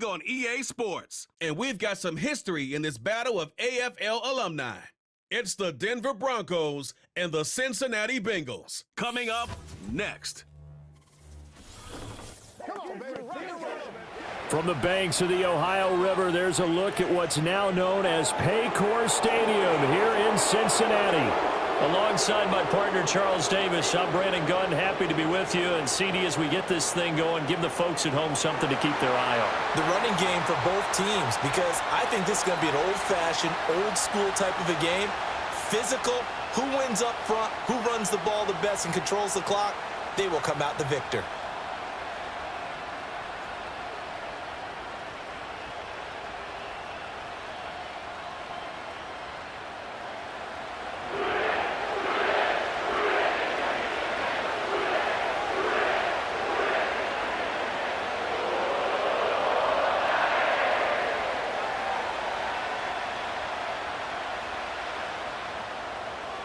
week on EA Sports, and we've got some history in this battle of AFL alumni. It's the Denver Broncos and the Cincinnati Bengals. Coming up next. From the banks of the Ohio River, there's a look at what's now known as Paycor Stadium here in Cincinnati. Alongside my partner, Charles Davis, I'm Brandon Gunn, happy to be with you. And CD, as we get this thing going, give the folks at home something to keep their eye on. The running game for both teams, because I think this is going to be an old-fashioned, old-school type of a game. Physical, who wins up front, who runs the ball the best and controls the clock, they will come out the victor.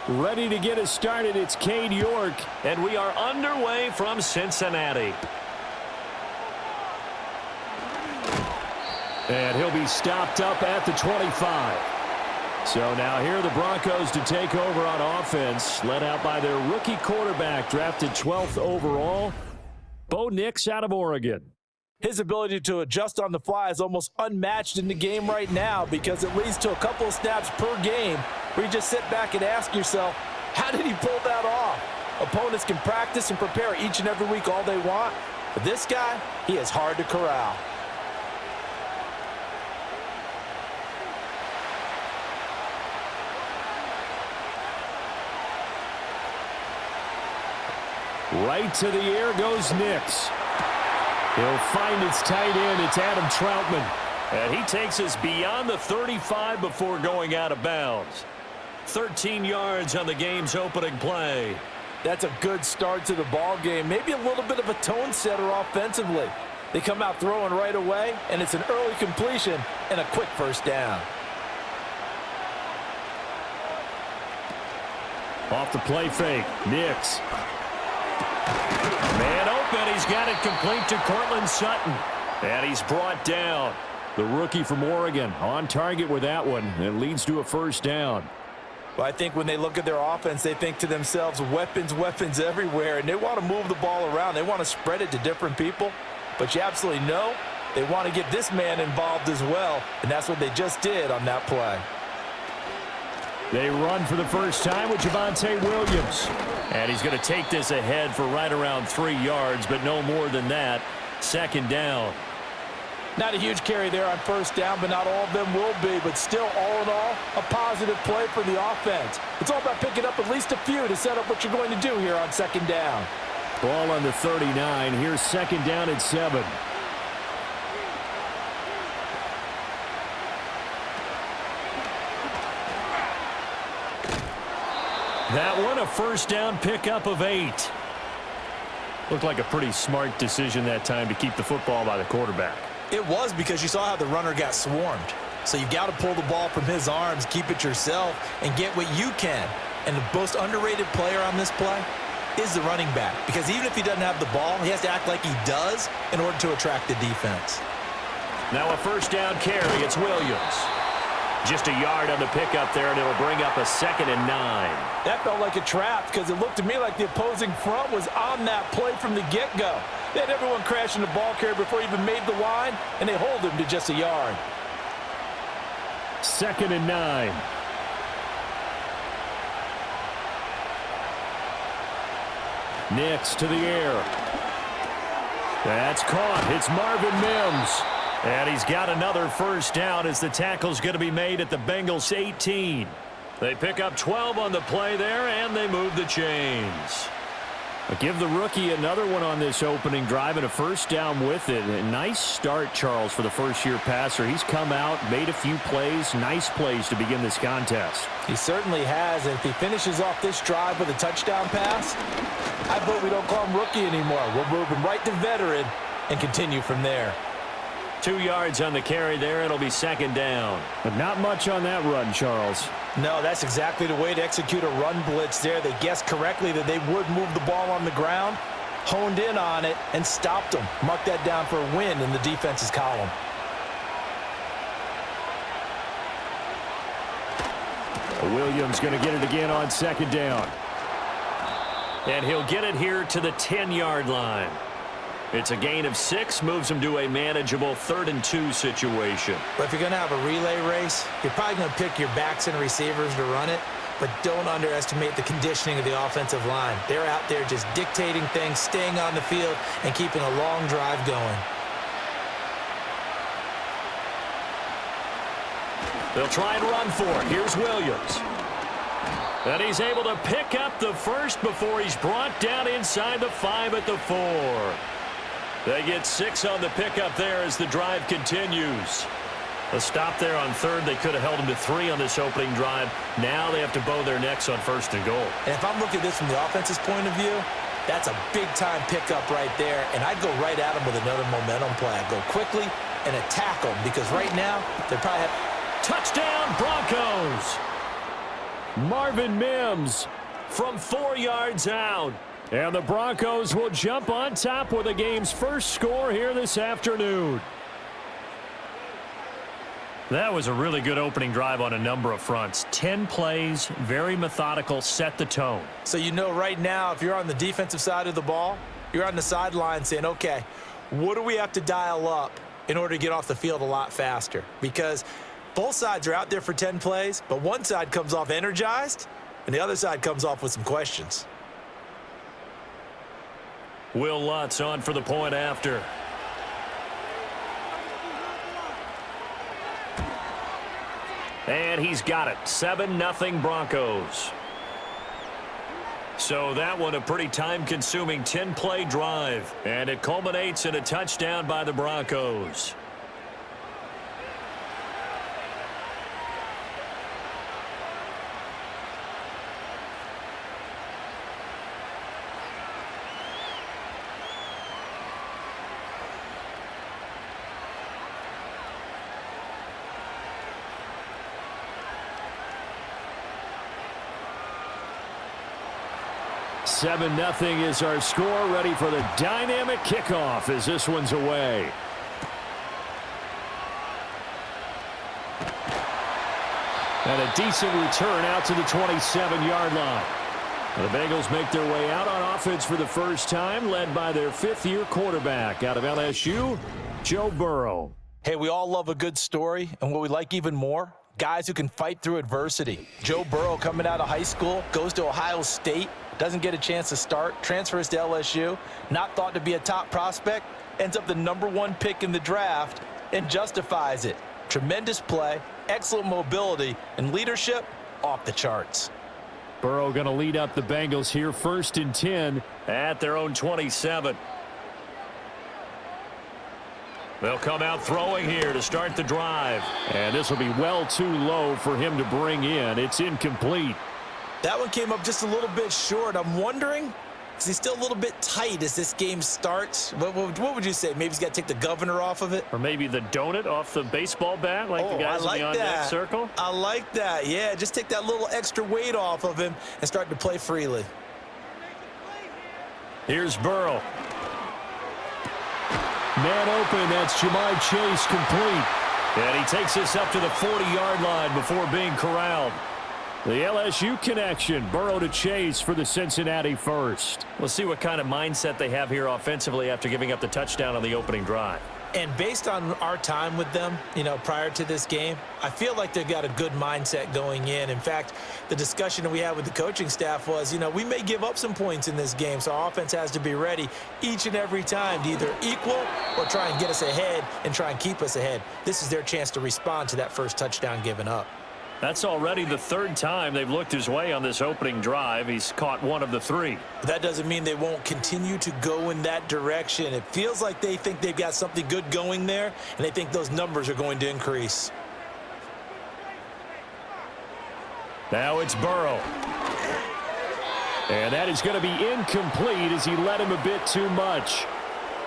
Ready to get us started, it's Cade York. And we are underway from Cincinnati. And he'll be stopped up at the 25. So now here are the Broncos to take over on offense, led out by their rookie quarterback, drafted 12th overall, Bo Nix out of Oregon. His ability to adjust on the fly is almost unmatched in the game right now, because it leads to a couple of snaps per game where you just sit back and ask yourself, how did he pull that off? Opponents can practice and prepare each and every week all they want, but this guy, he is hard to corral. Right to the air goes Nix. He'll find its tight end. It's Adam Troutman. And he takes us beyond the 35 before going out of bounds. 13 yards on the game's opening play. That's a good start to the ball game. Maybe a little bit of a tone setter offensively. They come out throwing right away, and it's an early completion and a quick first down. Off the play fake, Nix. Man open, he's got it complete to Cortland Sutton. And he's brought down. The rookie from Oregon on target with that one. It leads to a first down. Well, I think when they look at their offense, they think to themselves, weapons, weapons everywhere, and they want to move the ball around. They want to spread it to different people, but you absolutely know they want to get this man involved as well, and that's what they just did on that play. They run for the first time with Javonte Williams. And he's going to take this ahead for right around 3 yards, but no more than that. Second down. Not a huge carry there on first down, but not all of them will be. But still, all in all, a positive play for the offense. It's all about picking up at least a few to set up what you're going to do here on second down. Ball on the 39. Here's second down at 7. That one, a first down pickup of 8. Looked like a pretty smart decision that time to keep the football by the quarterback. It was, because you saw how the runner got swarmed. So you've got to pull the ball from his arms, keep it yourself, and get what you can. And the most underrated player on this play is the running back, because even if he doesn't have the ball, he has to act like he does in order to attract the defense. Now a first down carry. It's Williams. Just a yard on the pickup there, and it'll bring up a 2nd and 9. That felt like a trap, because it looked to me like the opposing front was on that play from the get-go. They had everyone crashing the ball carrier before he even made the line, and they hold him to just a yard. 2nd and 9. Nix to the air. That's caught. It's Marvin Mims. And he's got another first down as the tackle's going to be made at the Bengals 18. They pick up 12 on the play there, and they move the chains. Give the rookie another one on this opening drive and a first down with it. A nice start, Charles, for the first-year passer. He's come out, made a few plays, nice plays to begin this contest. He certainly has, and if he finishes off this drive with a touchdown pass, I vote we don't call him rookie anymore. We'll move him right to veteran and continue from there. 2 yards on the carry there. It'll be second down. But not much on that run, Charles. No, that's exactly the way to execute a run blitz there. They guessed correctly that they would move the ball on the ground, honed in on it, and stopped them. Mark that down for a win in the defense's column. Williams going to get it again on second down. And he'll get it here to the 10-yard line. It's a gain of 6, moves him to a manageable 3rd and 2 situation. But if you're going to have a relay race, you're probably going to pick your backs and receivers to run it, but don't underestimate the conditioning of the offensive line. They're out there just dictating things, staying on the field, and keeping a long drive going. They'll try and run for it. Here's Williams. And he's able to pick up the first before he's brought down inside the 5 at the 4. They get 6 on the pickup there as the drive continues. A stop there on 3rd. They could have held him to 3 on this opening drive. Now they have to bow their necks on 1st and goal. And if I'm looking at this from the offense's point of view, that's a big-time pickup right there, and I'd go right at him with another momentum play. I'd go quickly and attack them because right now they probably have... Touchdown, Broncos! Marvin Mims from 4 yards out. And the Broncos will jump on top with the game's first score here this afternoon. That was a really good opening drive on a number of fronts. 10 plays, very methodical, set the tone. So you know right now, if you're on the defensive side of the ball, you're on the sideline saying, okay, what do we have to dial up in order to get off the field a lot faster? Because both sides are out there for 10 plays, but one side comes off energized, and the other side comes off with some questions. Will Lutz on for the point after. And he's got it. 7-0 Broncos. So that one a pretty time-consuming 10-play drive. And it culminates in a touchdown by the Broncos. Seven 0 is our score, ready for the dynamic kickoff as this one's away. And a decent return out to the 27-yard line. The Bengals make their way out on offense for the first time, led by their 5th-year quarterback out of LSU, Joe Burrow. Hey, we all love a good story, and what we like even more, guys who can fight through adversity. Joe Burrow coming out of high school, goes to Ohio State, doesn't get a chance to start, transfers to LSU, not thought to be a top prospect, ends up the #1 pick in the draft, and justifies it. Tremendous play, excellent mobility, and leadership off the charts. Burrow going to lead up the Bengals here, 1st and 10 at their own 27. They'll come out throwing here to start the drive. And this will be well too low for him to bring in. It's incomplete. That one came up just a little bit short. I'm wondering, is he still a little bit tight as this game starts? What would you say? Maybe he's got to take the governor off of it? Or maybe the donut off the baseball bat like the guys in the on-deck circle? I like that. Yeah, just take that little extra weight off of him and start to play freely. Here's Burrow. Man open, that's Jamar Chase complete. And he takes this up to the 40-yard line before being corralled. The LSU connection, Burrow to Chase for the Cincinnati first. We'll see what kind of mindset they have here offensively after giving up the touchdown on the opening drive. And based on our time with them, prior to this game, I feel like they've got a good mindset going in. In fact, the discussion that we had with the coaching staff was, we may give up some points in this game, so our offense has to be ready each and every time to either equal or try and get us ahead and try and keep us ahead. This is their chance to respond to that first touchdown given up. That's already the 3rd time they've looked his way on this opening drive. He's caught 1 of the 3. But that doesn't mean they won't continue to go in that direction. It feels like they think they've got something good going there, and they think those numbers are going to increase. Now it's Burrow. And that is going to be incomplete as he led him a bit too much.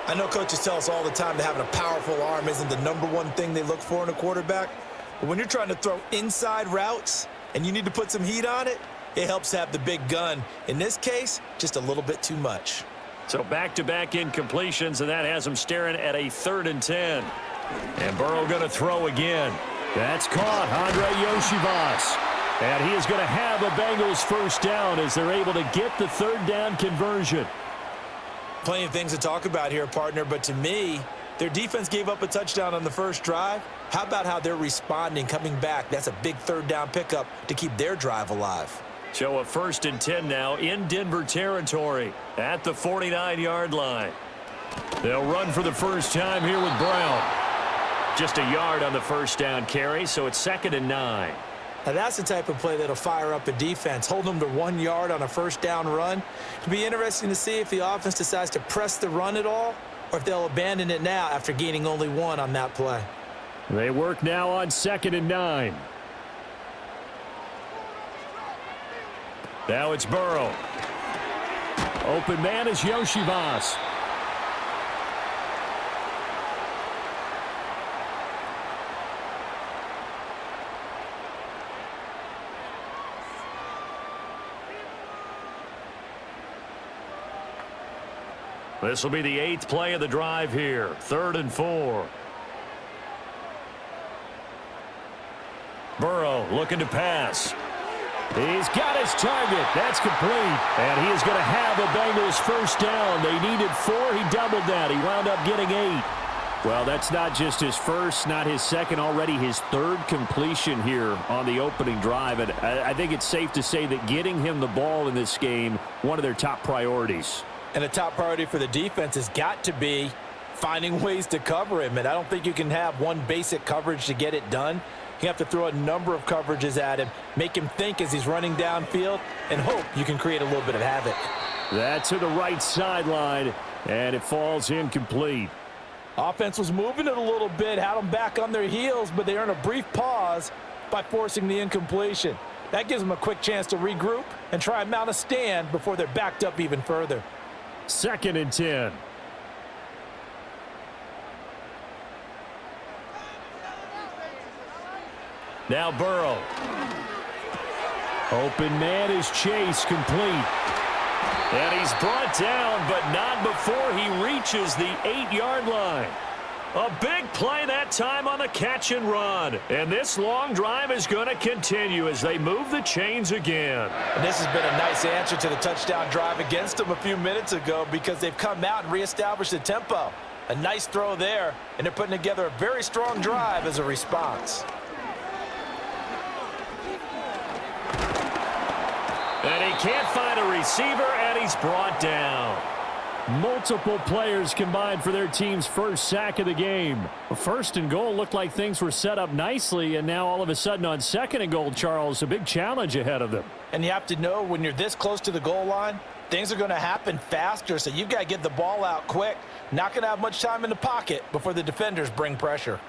I know coaches tell us all the time that having a powerful arm isn't the #1 thing they look for in a quarterback. But when you're trying to throw inside routes and you need to put some heat on it, it helps have the big gun. In this case, just a little bit too much. So back-to-back incompletions, and that has him staring at a 3rd and 10. And Burrow going to throw again. That's caught, Andre Yoshivas. And he is going to have a Bengals first down as they're able to get the third down conversion. Plenty of things to talk about here, partner, but to me, their defense gave up a touchdown on the first drive. How about how they're responding, coming back? That's a big third down pickup to keep their drive alive. So a 1st and 10 now in Denver territory at the 49-yard line. They'll run for the first time here with Brown. Just a yard on the first down carry, so it's 2nd and 9. Now that's the type of play that'll fire up a defense, hold them to 1 yard on a first down run. It'll be interesting to see if the offense decides to press the run at all or if they'll abandon it now after gaining only 1 on that play. They work now on 2nd and 9. Now it's Burrow. Open man is Yoshivas. This will be the 8th play of the drive here. 3rd and 4. Burrow looking to pass. He's got his target. That's complete. And he is going to have a Bengals first down. They needed 4. He doubled that. He wound up getting 8. Well, that's not just his first, not his second, already his 3rd completion here on the opening drive. And I think it's safe to say that getting him the ball in this game, one of their top priorities. And a top priority for the defense has got to be finding ways to cover him. And I don't think you can have one basic coverage to get it done. You have to throw a number of coverages at him, make him think as he's running downfield, and hope you can create a little bit of havoc. That to the right sideline, and it falls incomplete. Offense was moving it a little bit, had them back on their heels, but they earned a brief pause by forcing the incompletion. That gives them a quick chance to regroup and try and mount a stand before they're backed up even further. 2nd and 10. Now Burrow. Open man is Chase, complete. And he's brought down, but not before he reaches the 8-yard line. A big play that time on the catch and run. And this long drive is going to continue as they move the chains again. And this has been a nice answer to the touchdown drive against them a few minutes ago because they've come out and reestablished the tempo. A nice throw there, and they're putting together a very strong drive as a response. And he can't find a receiver, and he's brought down. Multiple players combined for their team's first sack of the game. 1st and goal looked like things were set up nicely, and now all of a sudden on 2nd and goal, Charles, a big challenge ahead of them. And you have to know when you're this close to the goal line, things are going to happen faster, so you've got to get the ball out quick. Not going to have much time in the pocket before the defenders bring pressure.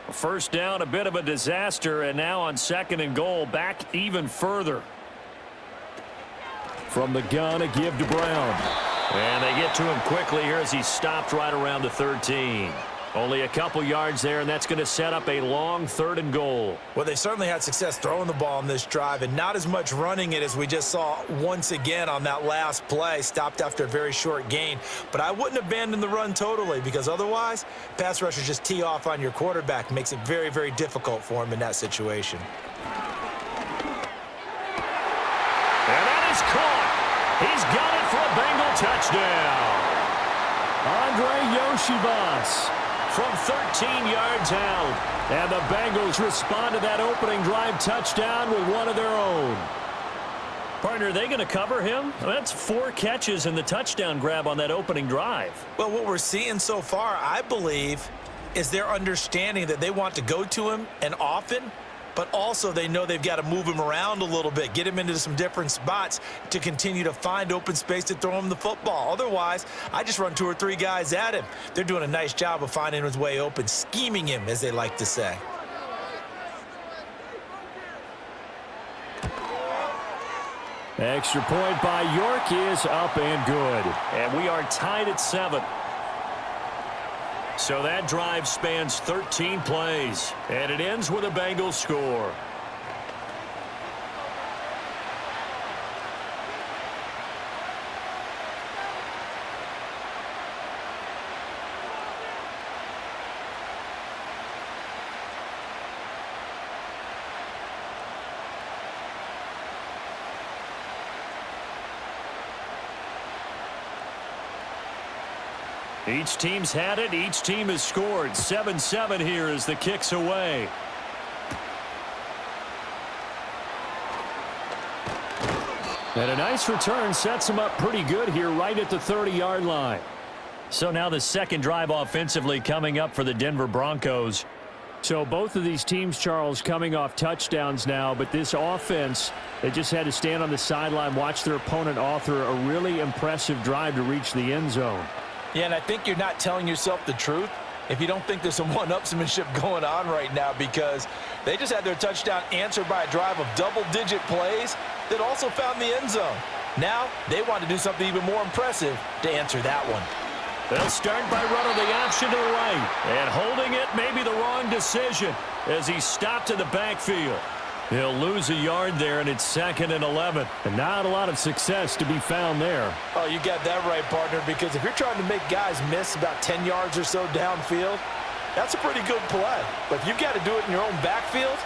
First down, a bit of a disaster, and now on 2nd and goal, back even further. From the gun, a give to Brown. And they get to him quickly here as he's stopped right around the 13. Only a couple yards there, and that's going to set up a long 3rd and goal. Well, they certainly had success throwing the ball on this drive, and not as much running it as we just saw once again on that last play, stopped after a very short gain. But I wouldn't abandon the run totally, because otherwise, pass rushers just tee off on your quarterback. Makes it very, very difficult for him in that situation. And that is caught. He's got it for a Bengal touchdown. Andre Yoshivas from 13 yards out. And the Bengals respond to that opening drive touchdown with one of their own. Partner, are they going to cover him? That's 4 catches and the touchdown grab on that opening drive. Well, what we're seeing so far, I believe, is their understanding that they want to go to him and often, but also they know they've got to move him around a little bit, get him into some different spots to continue to find open space to throw him the football. Otherwise, I just run 2 or 3 guys at him. They're doing a nice job of finding his way open, scheming him, as they like to say. Extra point by York is up and good. And we are tied at 7. So that drive spans 13 plays, and it ends with a Bengals score. Each team's had it. Each team has scored. 7-7 here as the kick's away. And a nice return sets him up pretty good here right at the 30-yard line. So now the second drive offensively coming up for the Denver Broncos. So both of these teams, Charles, coming off touchdowns now, but this offense, they just had to stand on the sideline, watch their opponent author a really impressive drive to reach the end zone. Yeah, and I think you're not telling yourself the truth if you don't think there's some one-upsmanship going on right now, because they just had their touchdown answered by a drive of double-digit plays that also found the end zone. Now they want to do something even more impressive to answer that one. They'll start by running the option to the right. And holding it may be the wrong decision as he stopped in the backfield. He'll lose a yard there, and it's 2nd and 11. And not a lot of success to be found there. Oh, you got that right, partner, because if you're trying to make guys miss about 10 yards or so downfield, that's a pretty good play. But if you've got to do it in your own backfield,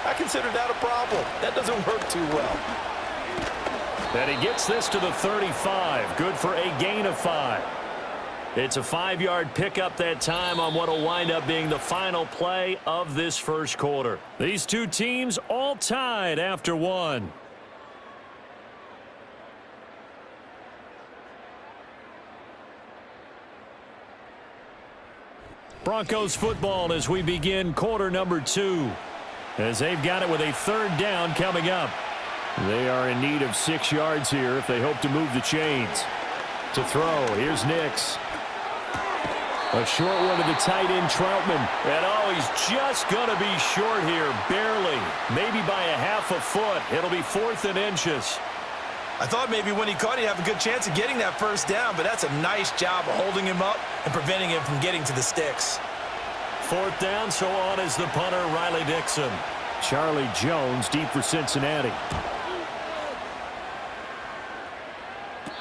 I consider that a problem. That doesn't work too well. And he gets this to the 35. Good for a gain of 5. It's a 5-yard pickup that time on what will wind up being the final play of this first quarter. These two teams all tied after 1. Broncos football as we begin quarter number 2. As they've got it with a 3rd down coming up. They are in need of 6 yards here if they hope to move the chains. To throw, here's Nix. A short one to the tight end, Troutman. And oh, he's just going to be short here, barely. Maybe by a half a foot. It'll be 4th and inches. I thought maybe when he caught it, he'd have a good chance of getting that first down, but that's a nice job of holding him up and preventing him from getting to the sticks. 4th down, so on is the punter, Riley Dixon. Charlie Jones deep for Cincinnati.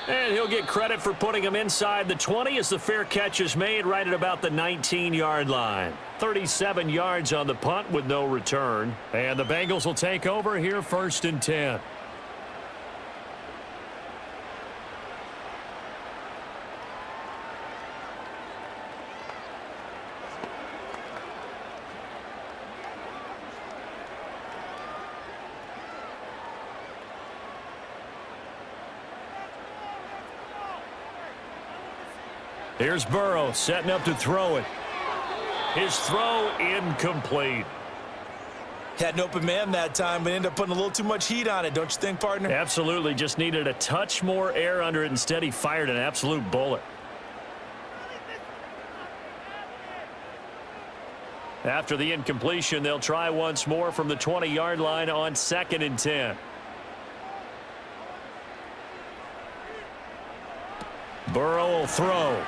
And he'll get credit for putting him inside the 20 as the fair catch is made right at about the 19-yard line. 37 yards on the punt with no return. And the Bengals will take over here 1st and 10. Here's Burrow setting up to throw it. His throw incomplete. Had an open man that time, but ended up putting a little too much heat on it, don't you think, partner? Absolutely. Just needed a touch more air under it. Instead, he fired an absolute bullet. After the incompletion, they'll try once more from the 20-yard line on 2nd and 10. Burrow will throw.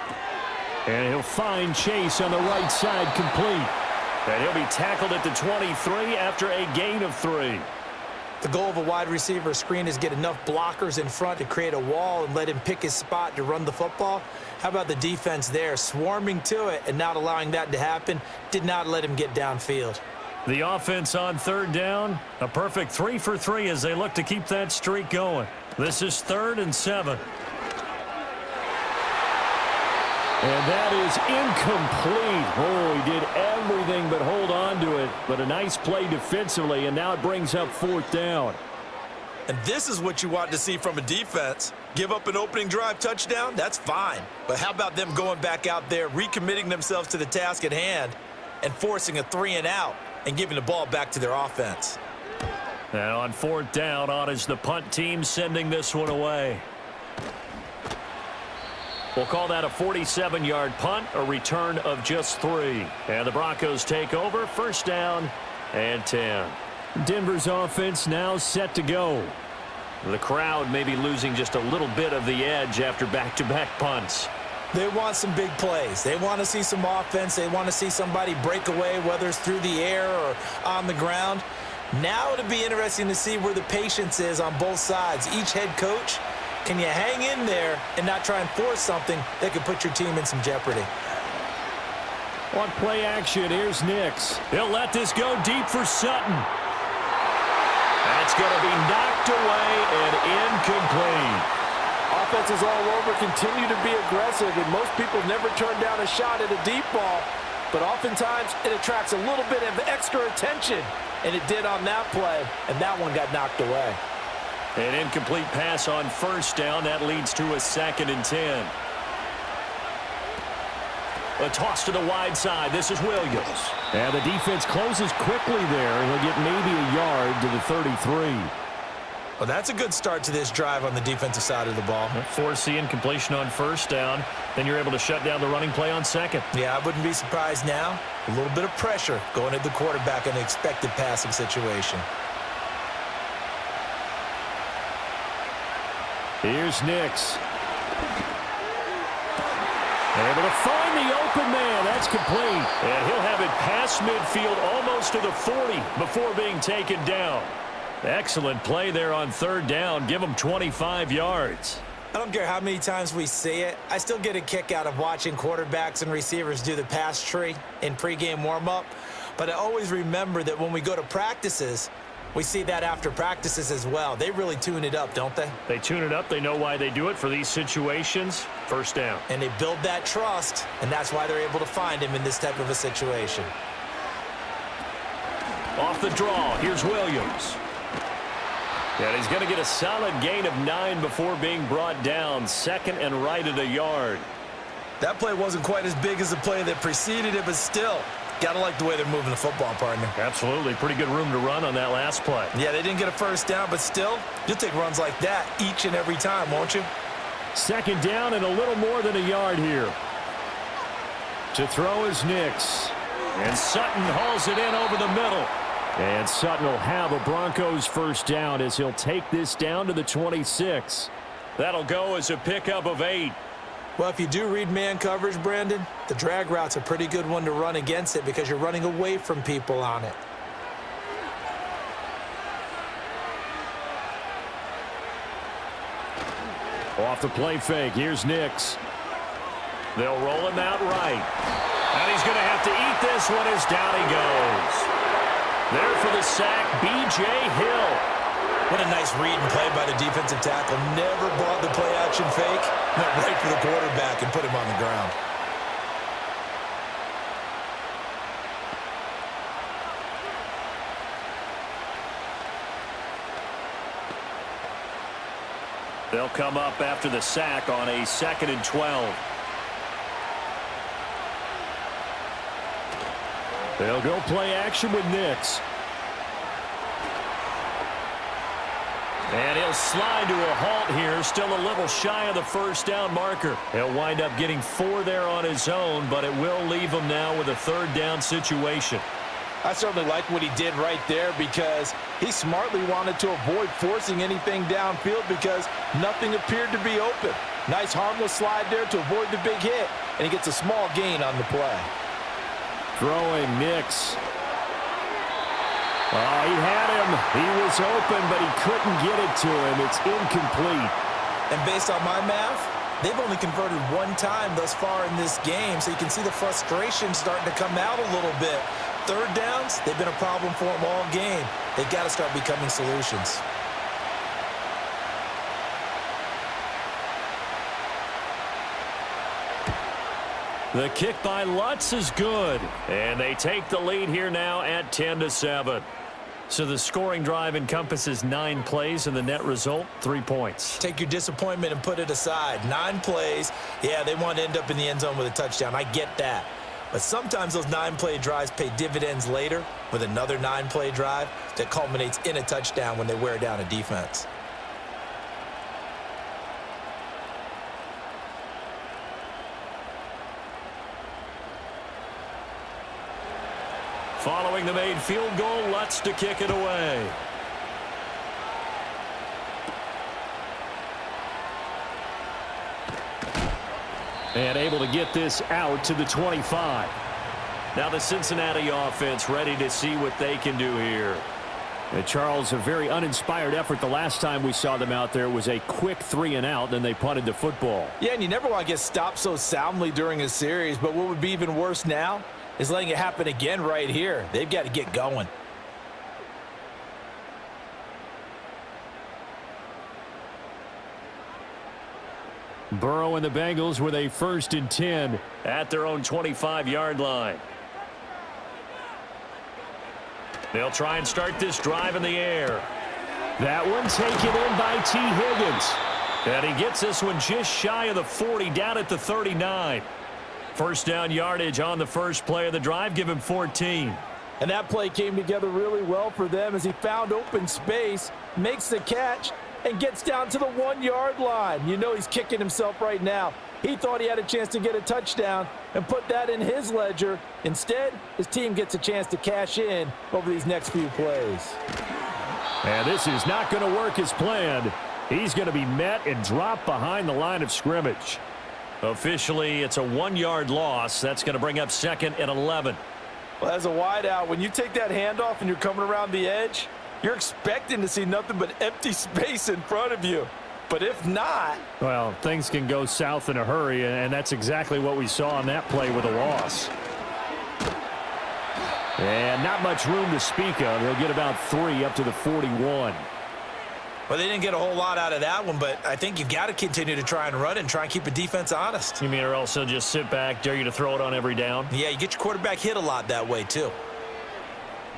And he'll find Chase on the right side complete. And he'll be tackled at the 23 after a gain of 3. The goal of a wide receiver screen is get enough blockers in front to create a wall and let him pick his spot to run the football. How about the defense there? Swarming to it and not allowing that to happen. Did not let him get downfield. The offense on 3rd down. A perfect 3 for 3 as they look to keep that streak going. This is 3rd and 7. And that is incomplete. Oh, he did everything but hold on to it. But a nice play defensively, and now it brings up 4th down. And this is what you want to see from a defense. Give up an opening drive touchdown, that's fine. But how about them going back out there, recommitting themselves to the task at hand, and forcing a 3-and-out and giving the ball back to their offense. And on 4th down, on is the punt team sending this one away. We'll call that a 47-yard punt, a return of just 3. And the Broncos take over, 1st down and 10. Denver's offense now set to go. The crowd may be losing just a little bit of the edge after back-to-back punts. They want some big plays. They want to see some offense. They want to see somebody break away, whether it's through the air or on the ground. Now it'll be interesting to see where the patience is on both sides. Each head coach, can you hang in there and not try and force something that could put your team in some jeopardy? On play action, here's Nix. He'll let this go deep for Sutton. That's going to be knocked away and incomplete. offenses all over continue to be aggressive, and most people never turn down a shot at a deep ball, but oftentimes it attracts a little bit of extra attention, and it did on that play, and that one got knocked away. An incomplete pass on first down. That leads to a 2nd and 10. A toss to the wide side. This is Williams. And the defense closes quickly there, and he'll get maybe a yard to the 33. Well, that's a good start to this drive on the defensive side of the ball. Force the incompletion on first down. Then you're able to shut down the running play on second. Yeah, I wouldn't be surprised now. A little bit of pressure going at the quarterback in an expected passing situation. Here's Nix. Able to find the open man. That's complete. And he'll have it past midfield almost to the 40 before being taken down. Excellent play there on third down. Give him 25 yards. I don't care how many times we see it. I still get a kick out of watching quarterbacks and receivers do the pass tree in pregame warm-up. But I always remember that when we go to practices, we see that after practices as well. They really tune it up, don't they? They tune it up. They know why they do it for these situations. First down. And they build that trust, and that's why they're able to find him in this type of a situation. Off the draw, here's Williams. And he's going to get a solid gain of 9 before being brought down. 2nd and right at a yard. That play wasn't quite as big as the play that preceded it, but still, gotta like the way they're moving the football, partner. Absolutely. Pretty good room to run on that last play. Yeah, they didn't get a first down, but still, you'll take runs like that each and every time, won't you? 2nd down and a little more than a yard here. To throw is Nix. And Sutton hauls it in over the middle. And Sutton will have a Broncos first down as he'll take this down to the 26. That'll go as a pickup of 8. Well, if you do read man coverage, Brandon, the drag route's a pretty good one to run against it because you're running away from people on it. Off the play fake, here's Nix. They'll roll him out right. And he's going to have to eat this one as down he goes. There for the sack, B.J. Hill. What a nice read and play by the defensive tackle. Never brought the play-action fake. Went right for the quarterback and put him on the ground. They'll come up after the sack on a 2nd and 12. They'll go play action with Nix. And he'll slide to a halt here. Still a little shy of the first down marker. He'll wind up getting 4 there on his own, but it will leave him now with a 3rd down situation. I certainly like what he did right there because he smartly wanted to avoid forcing anything downfield because nothing appeared to be open. Nice harmless slide there to avoid the big hit, and he gets a small gain on the play. Throwing Nix. Oh, he had him. He was open, but he couldn't get it to him. It's incomplete. And based on my math, they've only converted 1 time thus far in this game, so you can see the frustration starting to come out a little bit. 3rd downs, they've been a problem for them all game. They've got to start becoming solutions. The kick by Lutz is good. And they take the lead here now at 10-7. So the scoring drive encompasses 9 plays, and the net result, 3 points. Take your disappointment and put it aside. 9 plays. Yeah, they want to end up in the end zone with a touchdown. I get that. But sometimes those 9-play drives pay dividends later with another 9-play drive that culminates in a touchdown when they wear down a defense. Following the made field goal, Lutz to kick it away. And able to get this out to the 25. Now the Cincinnati offense ready to see what they can do here. And Charles, a very uninspired effort. The last time we saw them out there was a quick 3-and-out, then they punted the football. Yeah, and you never want to get stopped so soundly during a series, but what would be even worse now is letting it happen again right here. They've got to get going. Burrow and the Bengals with a 1st and 10 at their own 25-yard line. They'll try and start this drive in the air. That one taken in by T. Higgins. And he gets this one just shy of the 40, down at the 39. First down yardage on the first play of the drive, give him 14. And that play came together really well for them as he found open space, makes the catch, and gets down to the 1-yard line. You know he's kicking himself right now. He thought he had a chance to get a touchdown and put that in his ledger. Instead, his team gets a chance to cash in over these next few plays. And this is not going to work as planned. He's going to be met and dropped behind the line of scrimmage. Officially, it's a 1-yard loss. That's going to bring up 2nd and 11. Well, as a wideout, when you take that handoff and you're coming around the edge, you're expecting to see nothing but empty space in front of you. But if not... well, things can go south in a hurry, and that's exactly what we saw on that play with a loss. And not much room to speak of. They'll get about 3 up to the 41. Well, they didn't get a whole lot out of that one, but I think you've got to continue to try and run and try and keep a defense honest. You mean or else they'll just sit back, dare you to throw it on every down? Yeah, you get your quarterback hit a lot that way, too.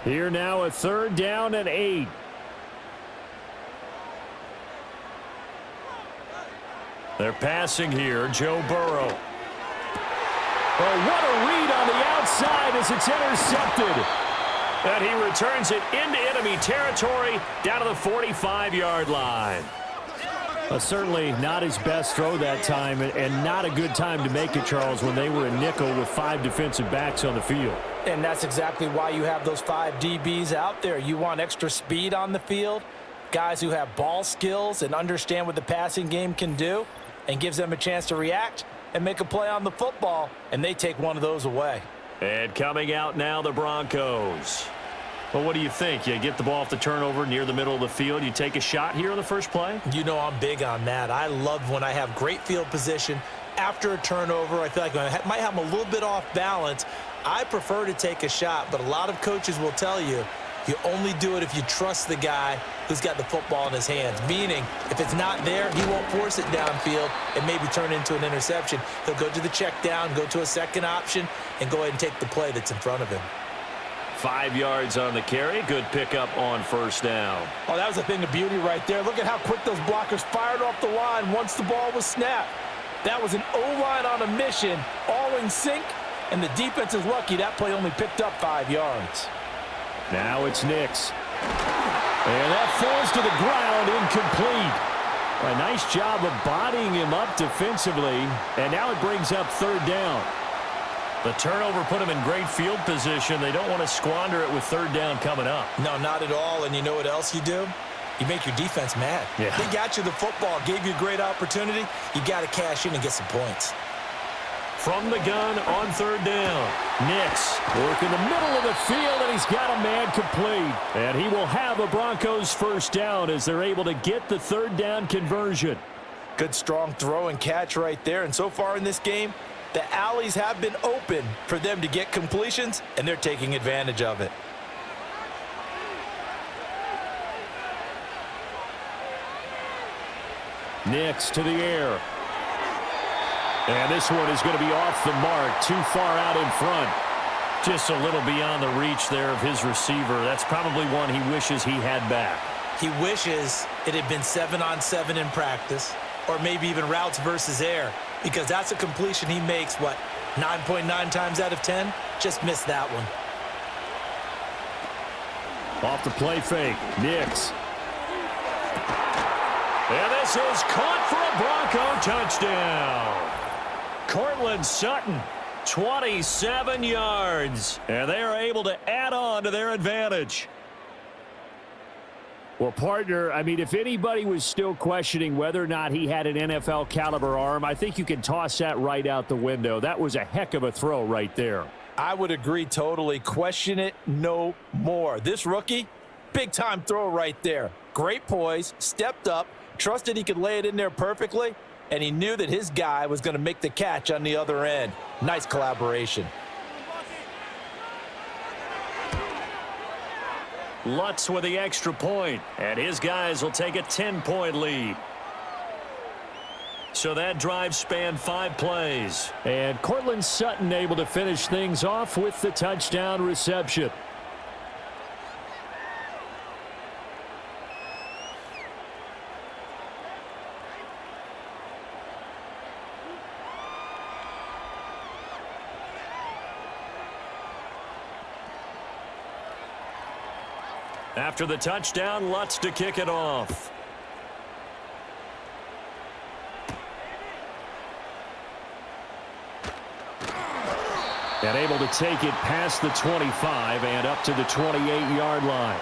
Here now, a 3rd down and 8. They're passing here, Joe Burrow. Oh, what a read on the outside as it's intercepted. And he returns it into enemy territory down to the 45-yard line. Certainly not his best throw that time, and not a good time to make it, Charles, when they were in nickel with 5 defensive backs on the field. And that's exactly why you have those 5 DBs out there. You want extra speed on the field, guys who have ball skills and understand what the passing game can do, and gives them a chance to react and make a play on the football, and they take one of those away. And coming out now, the Broncos. Well, what do you think? You get the ball off the turnover near the middle of the field. You take a shot here on the first play? You know I'm big on that. I love when I have great field position. After a turnover, I feel like I might have them a little bit off balance. I prefer to take a shot, but a lot of coaches will tell you, you only do it if you trust the guy who's got the football in his hands. Meaning, if it's not there, he won't force it downfield and maybe turn into an interception. He'll go to the check down, go to a second option, and go ahead and take the play that's in front of him. 5 yards on the carry. Good pickup on first down. Oh, that was a thing of beauty right there. Look at how quick those blockers fired off the line once the ball was snapped. That was an O-line on a mission, all in sync, and the defense is lucky that play only picked up 5 yards. Now it's Nix. And that falls to the ground, incomplete. A nice job of bodying him up defensively, and now it brings up 3rd down. The turnover put him in great field position. They don't want to squander it with 3rd down coming up. No, not at all. And you know what else you do? You make your defense mad. Yeah. They got you the football, gave you a great opportunity. You got to cash in and get some points. From the gun on 3rd down. Nix working the middle of the field, and he's got a man complete. And he will have a Broncos first down as they're able to get the 3rd down conversion. Good strong throw and catch right there. And so far in this game, the alleys have been open for them to get completions, and they're taking advantage of it. Nix to the air. And this one is going to be off the mark, too far out in front. Just a little beyond the reach there of his receiver. That's probably one he wishes he had back. He wishes it had been 7-on-7 in practice, or maybe even routes versus air, because that's a completion he makes, 9.9 times out of 10? Just missed that one. Off the play fake, Nix. And this is caught for a Bronco touchdown. Cortland Sutton, 27 yards. And they are able to add on to their advantage. Well, partner, I mean, if anybody was still questioning whether or not he had an NFL caliber arm, I think you can toss that right out the window. That was a heck of a throw right there. I would agree totally. Question it no more. This rookie, big-time throw right there. Great poise, stepped up, trusted he could lay it in there perfectly, and he knew that his guy was going to make the catch on the other end. Nice collaboration. Lutz with the extra point, and his guys will take a 10-point lead. So that drive spanned 5 plays. And Cortland Sutton able to finish things off with the touchdown reception. After the touchdown, Lutz to kick it off. And able to take it past the 25 and up to the 28-yard line.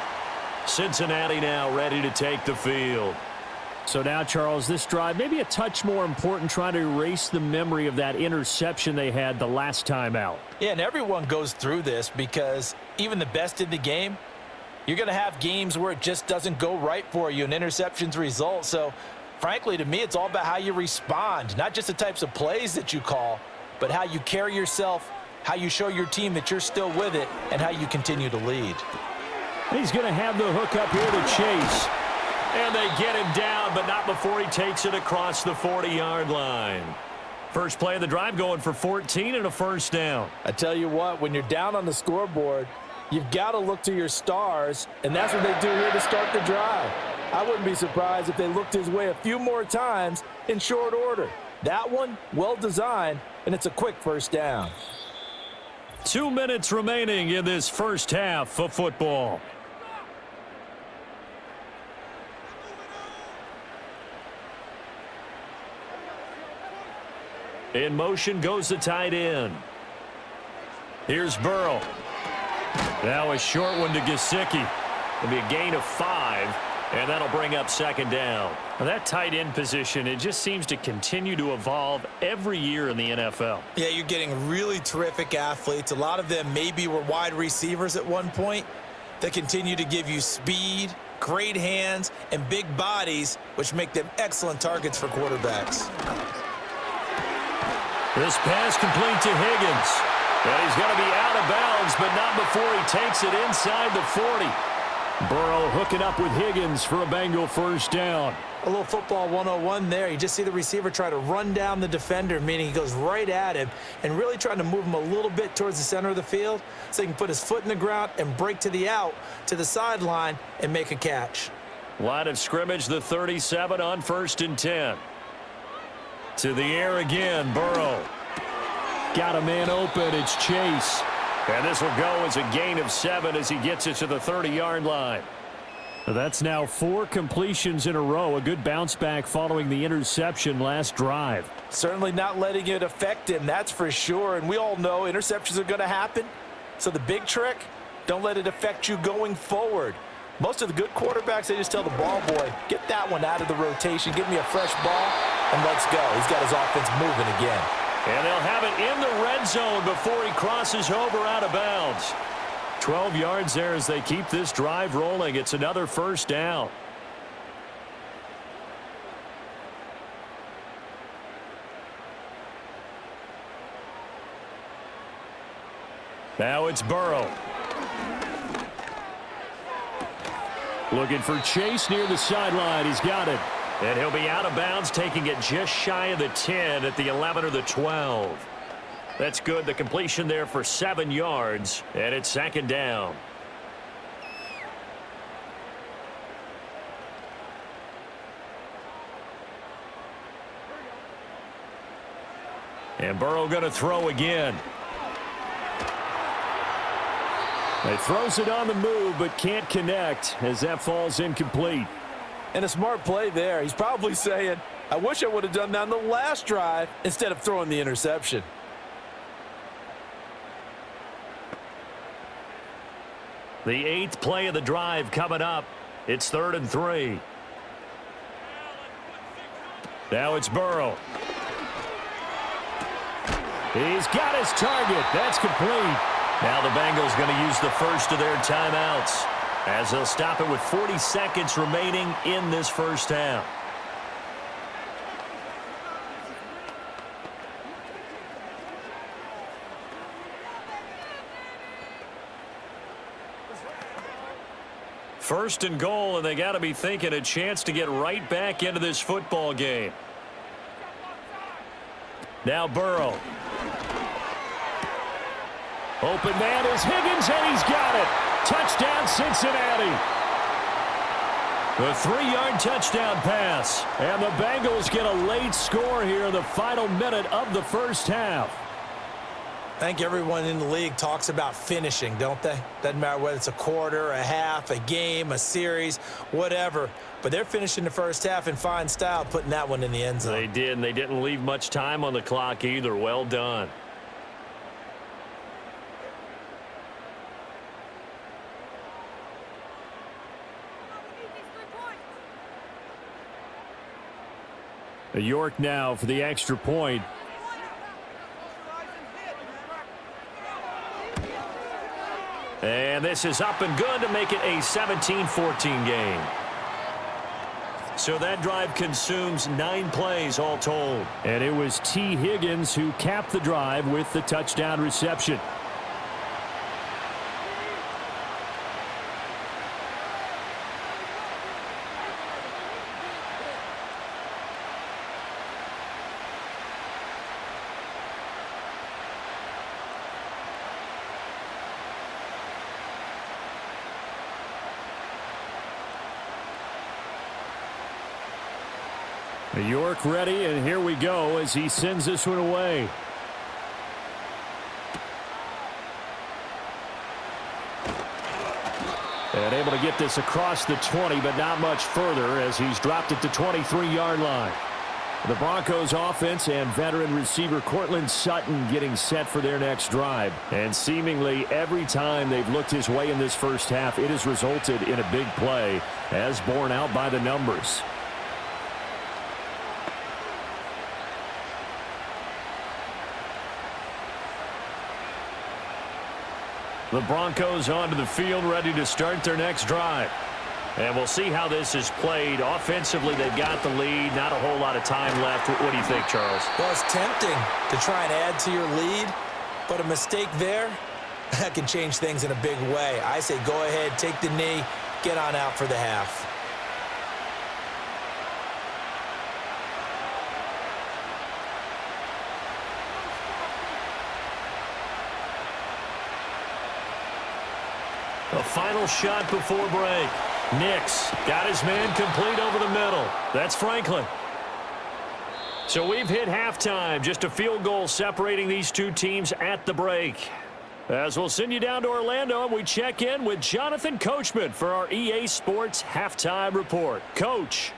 Cincinnati now ready to take the field. So now, Charles, this drive maybe a touch more important, trying to erase the memory of that interception they had the last time out. Yeah, and everyone goes through this because even the best in the game, you're going to have games where it just doesn't go right for you and interceptions result. So, frankly, to me, it's all about how you respond, not just the types of plays that you call, but how you carry yourself, how you show your team that you're still with it, and how you continue to lead. He's going to have the hook up here to Chase. And they get him down, but not before he takes it across the 40-yard line. First play of the drive going for 14 and a first down. I tell you what, when you're down on the scoreboard, you've got to look to your stars, and that's what they do here to start the drive. I wouldn't be surprised if they looked his way a few more times in short order. That one, well designed, and it's a quick first down. 2 minutes remaining in this first half of football. In motion goes the tight end. Here's Burrow. Now a short one to Gesicki. It'll be a gain of 5, and that'll bring up second down. Well, that tight end position, it just seems to continue to evolve every year in the NFL. Yeah, you're getting really terrific athletes. A lot of them maybe were wide receivers at one point that continue to give you speed, great hands, and big bodies, which make them excellent targets for quarterbacks. This pass complete to Higgins. And he's going to be out of bounds, but not before he takes it inside the 40. Burrow hooking up with Higgins for a Bengal first down. A little football 101 there. You just see the receiver try to run down the defender, meaning he goes right at him and really trying to move him a little bit towards the center of the field so he can put his foot in the ground and break to the out, to the sideline, and make a catch. Line of scrimmage, the 37 on 1st and 10. To the air again, Burrow. Got a man open, it's Chase. And this will go as a gain of 7 as he gets it to the 30-yard line. That's now 4 completions in a row. A good bounce back following the interception last drive. Certainly not letting it affect him, that's for sure. And we all know interceptions are going to happen. So the big trick, don't let it affect you going forward. Most of the good quarterbacks, they just tell the ball boy, get that one out of the rotation, give me a fresh ball, and let's go. He's got his offense moving again. And they'll have it in the red zone before he crosses over out of bounds. 12 yards there as they keep this drive rolling. It's another first down. Now it's Burrow. Looking for Chase near the sideline. He's got it. And he'll be out of bounds, taking it just shy of the 10 at the 11 or the 12. That's good. The completion there for 7 yards, and it's second down. And Burrow going to throw again. He throws it on the move, but can't connect as that falls incomplete. And a smart play there. He's probably saying, I wish I would have done that on the last drive instead of throwing the interception. The 8th play of the drive coming up. It's 3rd and 3. Now it's Burrow. He's got his target. That's complete. Now the Bengals going to use the first of their timeouts as they'll stop it with 40 seconds remaining in this first half. First and goal, and they got to be thinking a chance to get right back into this football game. Now Burrow. Open man is Higgins, and he's got it. Touchdown, Cincinnati. The 3-yard touchdown pass. And the Bengals get a late score here in the final minute of the first half. I think everyone in the league talks about finishing, don't they? Doesn't matter whether it's a quarter, a half, a game, a series, whatever. But they're finishing the first half in fine style, putting that one in the end zone. They did, and they didn't leave much time on the clock either. Well done. York now for the extra point. And this is up and good to make it a 17-14 game. So that drive consumes 9 plays all told. And it was T. Higgins who capped the drive with the touchdown reception. York ready, and here we go as he sends this one away. And able to get this across the 20, but not much further as he's dropped it to 23-yard line. The Broncos offense and veteran receiver Cortland Sutton getting set for their next drive. And seemingly every time they've looked his way in this first half, it has resulted in a big play, as borne out by the numbers. The Broncos onto the field, ready to start their next drive. And we'll see how this is played. Offensively, they've got the lead. Not a whole lot of time left. What do you think, Charles? Well, it's tempting to try and add to your lead, but a mistake there, that can change things in a big way. I say go ahead, take the knee, get on out for the half. The final shot before break. Nix got his man complete over the middle. That's Franklin. So we've hit halftime. Just a field goal separating these two teams at the break. As we'll send you down to Orlando, and we check in with Jonathan Coachman for our EA Sports Halftime Report. Coach.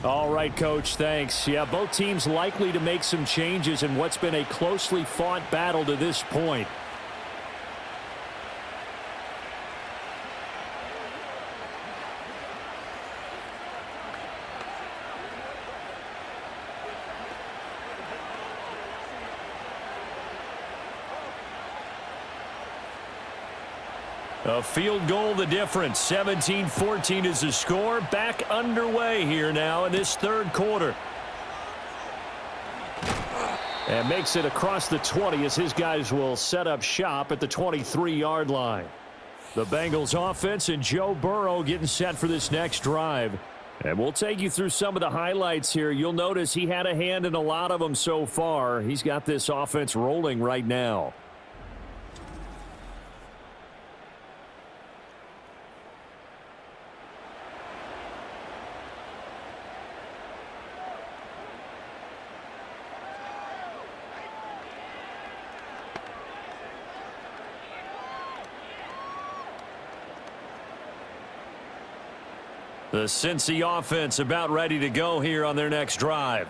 All right, Coach, thanks. Yeah, both teams likely to make some changes in what's been a closely fought battle to this point. A field goal the difference. 17-14 is the score. Back underway here now in this third quarter. And makes it across the 20 as his guys will set up shop at the 23-yard line. The Bengals offense and Joe Burrow getting set for this next drive. And we'll take you through some of the highlights here. You'll notice he had a hand in a lot of them so far. He's got this offense rolling right now. The Cincy offense about ready to go here on their next drive.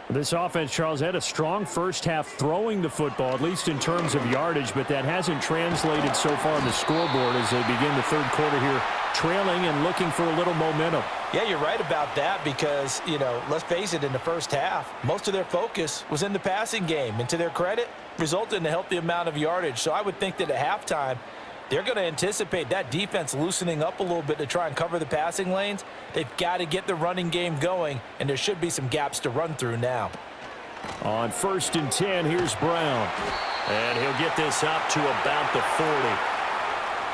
This offense, Charles, had a strong first half throwing the football, at least in terms of yardage, but that hasn't translated so far on the scoreboard as they begin the third quarter here, trailing and looking for a little momentum. Yeah, you're right about that because, let's face it, in the first half, most of their focus was in the passing game. And to their credit, resulted in a healthy amount of yardage. So I would think that at halftime, they're going to anticipate that defense loosening up a little bit to try and cover the passing lanes. They've got to get the running game going, and there should be some gaps to run through now. On 1st and 10, here's Brown. And he'll get this up to about the 40.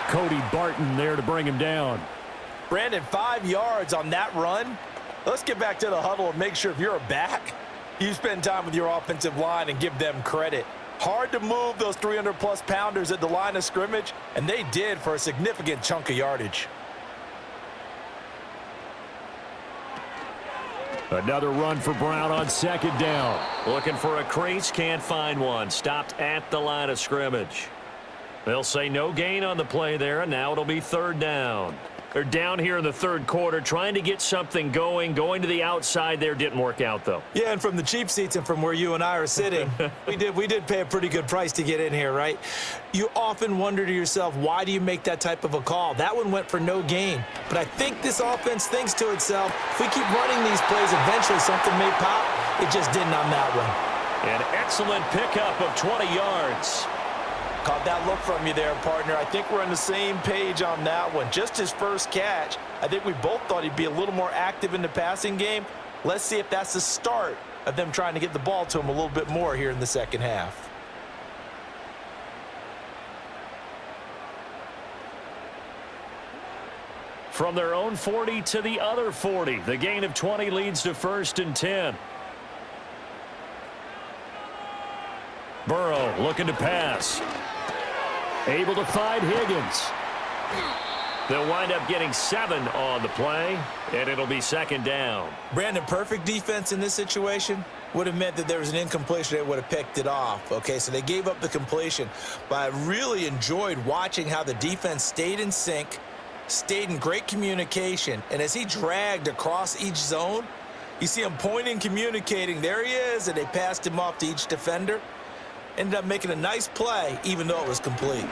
Cody Barton there to bring him down. Brandon, 5 yards on that run. Let's get back to the huddle and make sure if you're a back, you spend time with your offensive line and give them credit. Hard to move those 300-plus pounders at the line of scrimmage, and they did for a significant chunk of yardage. Another run for Brown on second down. Looking for a crease, can't find one. Stopped at the line of scrimmage. They'll say no gain on the play there, and now it'll be third down. They're down here in the third quarter, trying to get something going. Going to the outside there didn't work out, though. Yeah, and from the cheap seats and from where you and I are sitting, we did pay a pretty good price to get in here, right? You often wonder to yourself, why do you make that type of a call? That one went for no gain. But I think this offense thinks to itself, if we keep running these plays, eventually something may pop. It just didn't on that one. An excellent pickup of 20 yards. Caught that look from you there, partner. I think we're on the same page on that one. Just his first catch. I think we both thought he'd be a little more active in the passing game. Let's see if that's the start of them trying to get the ball to him a little bit more here in the second half. From their own 40 to the other 40. The gain of 20 leads to 1st and 10. Burrow looking to pass. Able to find Higgins. They'll wind up getting 7 on the play, and it'll be second down. Brandon, perfect defense in this situation would have meant that there was an incompletion. They would have picked it off. Okay, so they gave up the completion. But I really enjoyed watching how the defense stayed in sync, stayed in great communication, and as he dragged across each zone, you see him pointing, communicating. There he is, and they passed him off to each defender. Ended up making a nice play, even though it was complete. And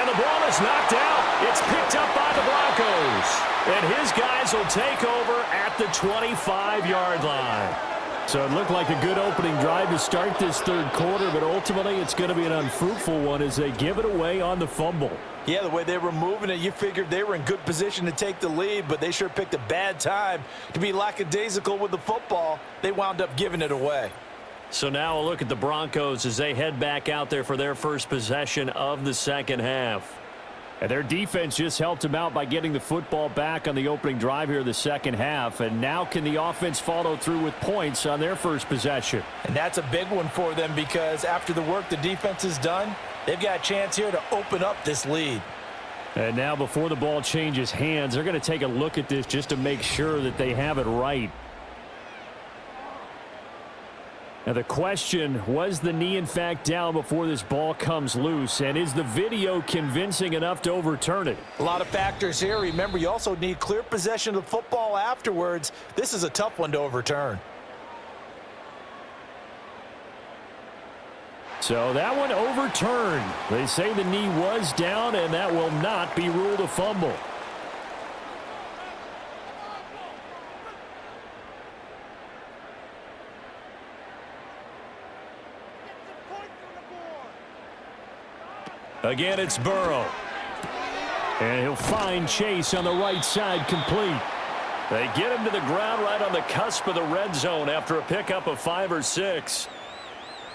the ball is knocked out. It's picked up by the Broncos. And his guys will take over at the 25-yard line. So it looked like a good opening drive to start this third quarter, but ultimately it's going to be an unfruitful one as they give it away on the fumble. Yeah, the way they were moving it, you figured they were in good position to take the lead, but they sure picked a bad time to be lackadaisical with the football. They wound up giving it away. So now a look at the Broncos as they head back out there for their first possession of the second half. And their defense just helped them out by getting the football back on the opening drive here in the second half. And now can the offense follow through with points on their first possession? And that's a big one for them because after the work the defense has done, they've got a chance here to open up this lead. And now before the ball changes hands, they're going to take a look at this just to make sure that they have it right. Now the question, was the knee in fact down before this ball comes loose? And is the video convincing enough to overturn it? A lot of factors here. Remember, you also need clear possession of the football afterwards. This is a tough one to overturn. So that one overturned. They say the knee was down, and that will not be ruled a fumble. Again, it's Burrow. And he'll find Chase on the right side, complete. They get him to the ground right on the cusp of the red zone after a pickup of 5 or 6.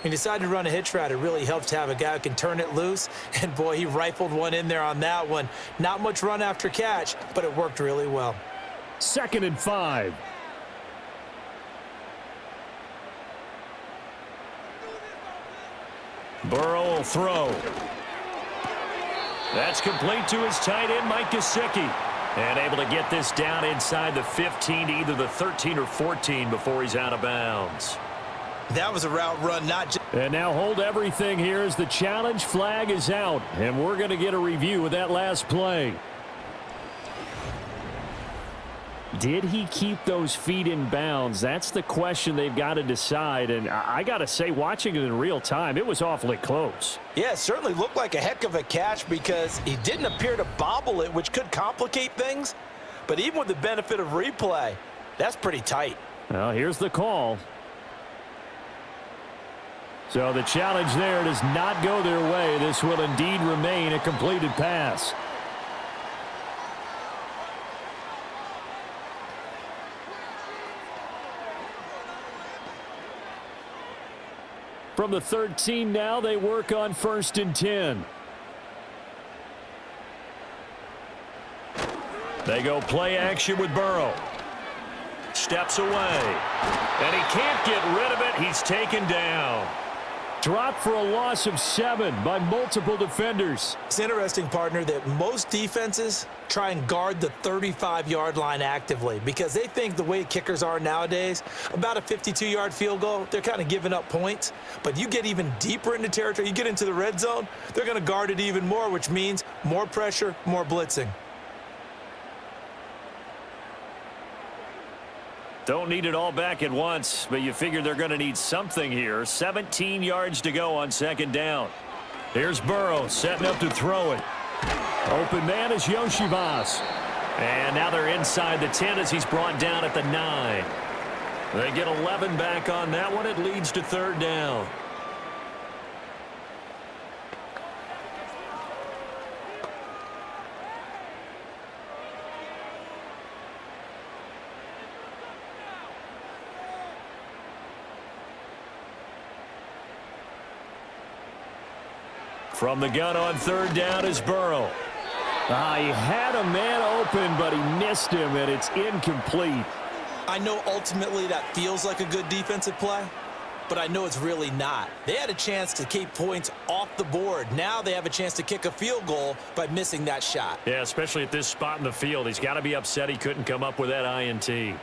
He decided to run a hitch route. It really helps to have a guy who can turn it loose. And, boy, he rifled one in there on that one. Not much run after catch, but it worked really well. 2nd and 5. Burrow will throw. That's complete to his tight end, Mike Gesicki. And able to get this down inside the 15 to either the 13 or 14 before he's out of bounds. That was a route run, not just... And now hold everything here as the challenge flag is out. And we're going to get a review of that last play. Did he keep those feet in bounds? That's the question they've got to decide. And I got to say, watching it in real time, it was awfully close. Yeah, it certainly looked like a heck of a catch because he didn't appear to bobble it, which could complicate things. But even with the benefit of replay, that's pretty tight. Well, here's the call. So the challenge there does not go their way. This will indeed remain a completed pass. From the 13 now, they work on 1st and 10. They go play action with Burrow. Steps away. And he can't get rid of it. He's taken down. Dropped for a loss of 7 by multiple defenders. It's interesting, partner, that most defenses try and guard the 35-yard line actively because they think the way kickers are nowadays, about a 52-yard field goal, they're kind of giving up points. But you get even deeper into territory, you get into the red zone, they're going to guard it even more, which means more pressure, more blitzing. Don't need it all back at once, but you figure they're going to need something here. 17 yards to go on second down. Here's Burrow setting up to throw it. Open man is Yoshivas. And now they're inside the 10 as he's brought down at the 9. They get 11 back on that one. It leads to third down. From the gun on third down is Burrow. He had a man open, but he missed him, and it's incomplete. I know ultimately that feels like a good defensive play, but I know it's really not. They had a chance to keep points off the board. Now they have a chance to kick a field goal by missing that shot. Yeah, especially at this spot in the field. He's got to be upset he couldn't come up with that INT.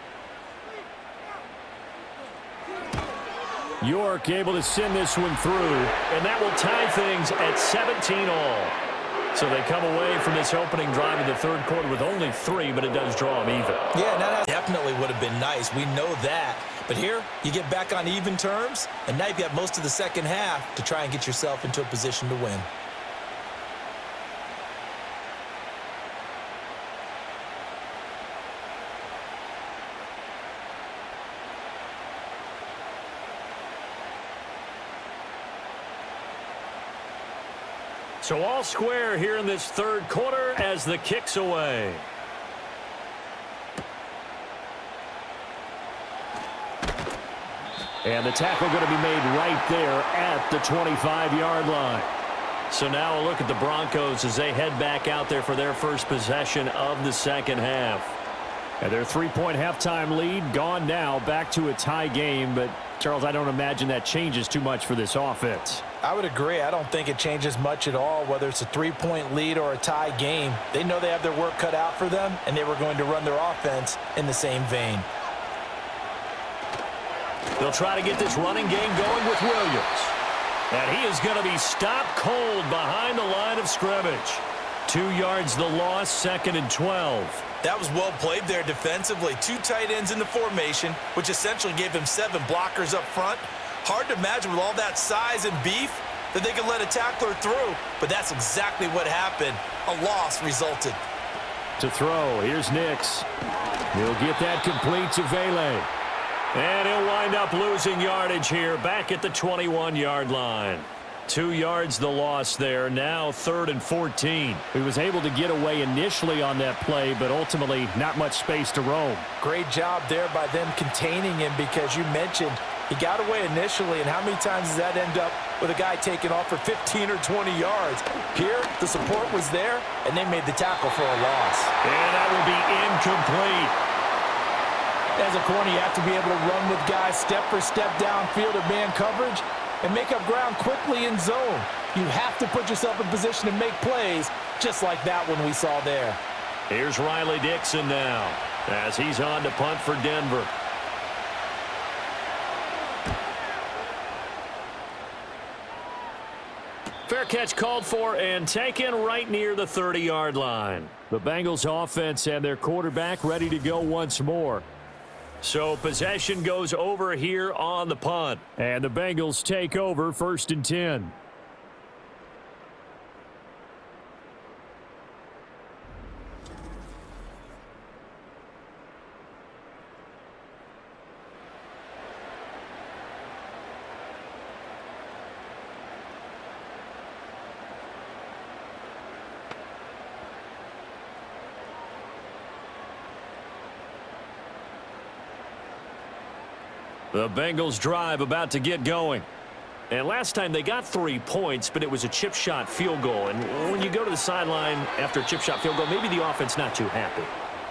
York able to send this one through. And that will tie things at 17 all. So they come away from this opening drive in the third quarter with only 3, but it does draw them even. Yeah, that definitely would have been nice. We know that. But here, you get back on even terms, and now you've got most of the second half to try and get yourself into a position to win. So all square here in this third quarter as the kick's away. And the tackle going to be made right there at the 25-yard line. So now a look at the Broncos as they head back out there for their first possession of the second half. And their 3-point halftime lead gone now, back to a tie game. But, Charles, I don't imagine that changes too much for this offense. I would agree. I don't think it changes much at all, whether it's a 3-point lead or a tie game. They know they have their work cut out for them, and they were going to run their offense in the same vein. They'll try to get this running game going with Williams. And he is going to be stopped cold behind the line of scrimmage. 2 yards the loss, 2nd and 12. That was well played there defensively. 2 tight ends in the formation, which essentially gave them 7 blockers up front. Hard to imagine with all that size and beef that they could let a tackler through, but that's exactly what happened. A loss resulted. To throw, here's Nix. He'll get that complete to Vele. And he'll wind up losing yardage here back at the 21-yard line. 2 yards the loss there, now 3rd and 14. He was able to get away initially on that play, but ultimately not much space to roam. Great job there by them containing him because you mentioned he got away initially, and how many times does that end up with a guy taking off for 15 or 20 yards? Here, the support was there, and they made the tackle for a loss. And that will be incomplete. As a corner, you have to be able to run with guys step for step downfield or man coverage and make up ground quickly in zone. You have to put yourself in position to make plays, just like that one we saw there. Here's Riley Dixon now as he's on to punt for Denver. Fair catch called for and taken right near the 30-yard line. The Bengals offense and their quarterback ready to go once more. So possession goes over here on the punt. And the Bengals take over 1st and 10. The Bengals drive about to get going. And last time they got 3 points, but it was a chip shot field goal. And when you go to the sideline after a chip shot field goal, maybe the offense not too happy.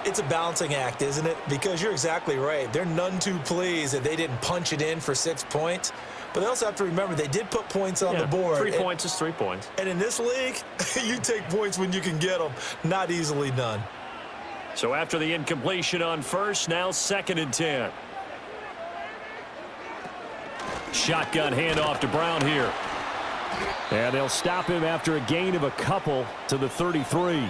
It's a balancing act, isn't it? Because you're exactly right. They're none too pleased that they didn't punch it in for 6 points. But they also have to remember they did put points on the board. 3 points is 3 points. And in this league, you take points when you can get them. Not easily done. So after the incompletion on first, now 2nd and 10. Shotgun handoff to Brown here. And they'll stop him after a gain of a couple to the 33.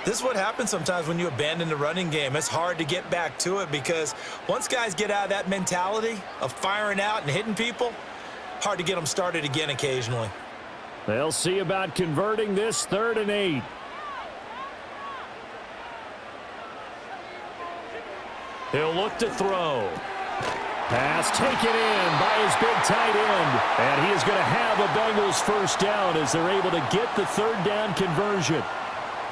This is what happens sometimes when you abandon the running game. It's hard to get back to it because once guys get out of that mentality of firing out and hitting people, hard to get them started again occasionally. They'll see about converting this 3rd and 8. He'll look to throw. Pass taken in by his big tight end. And he is going to have a Bengals first down as they're able to get the 3rd down conversion.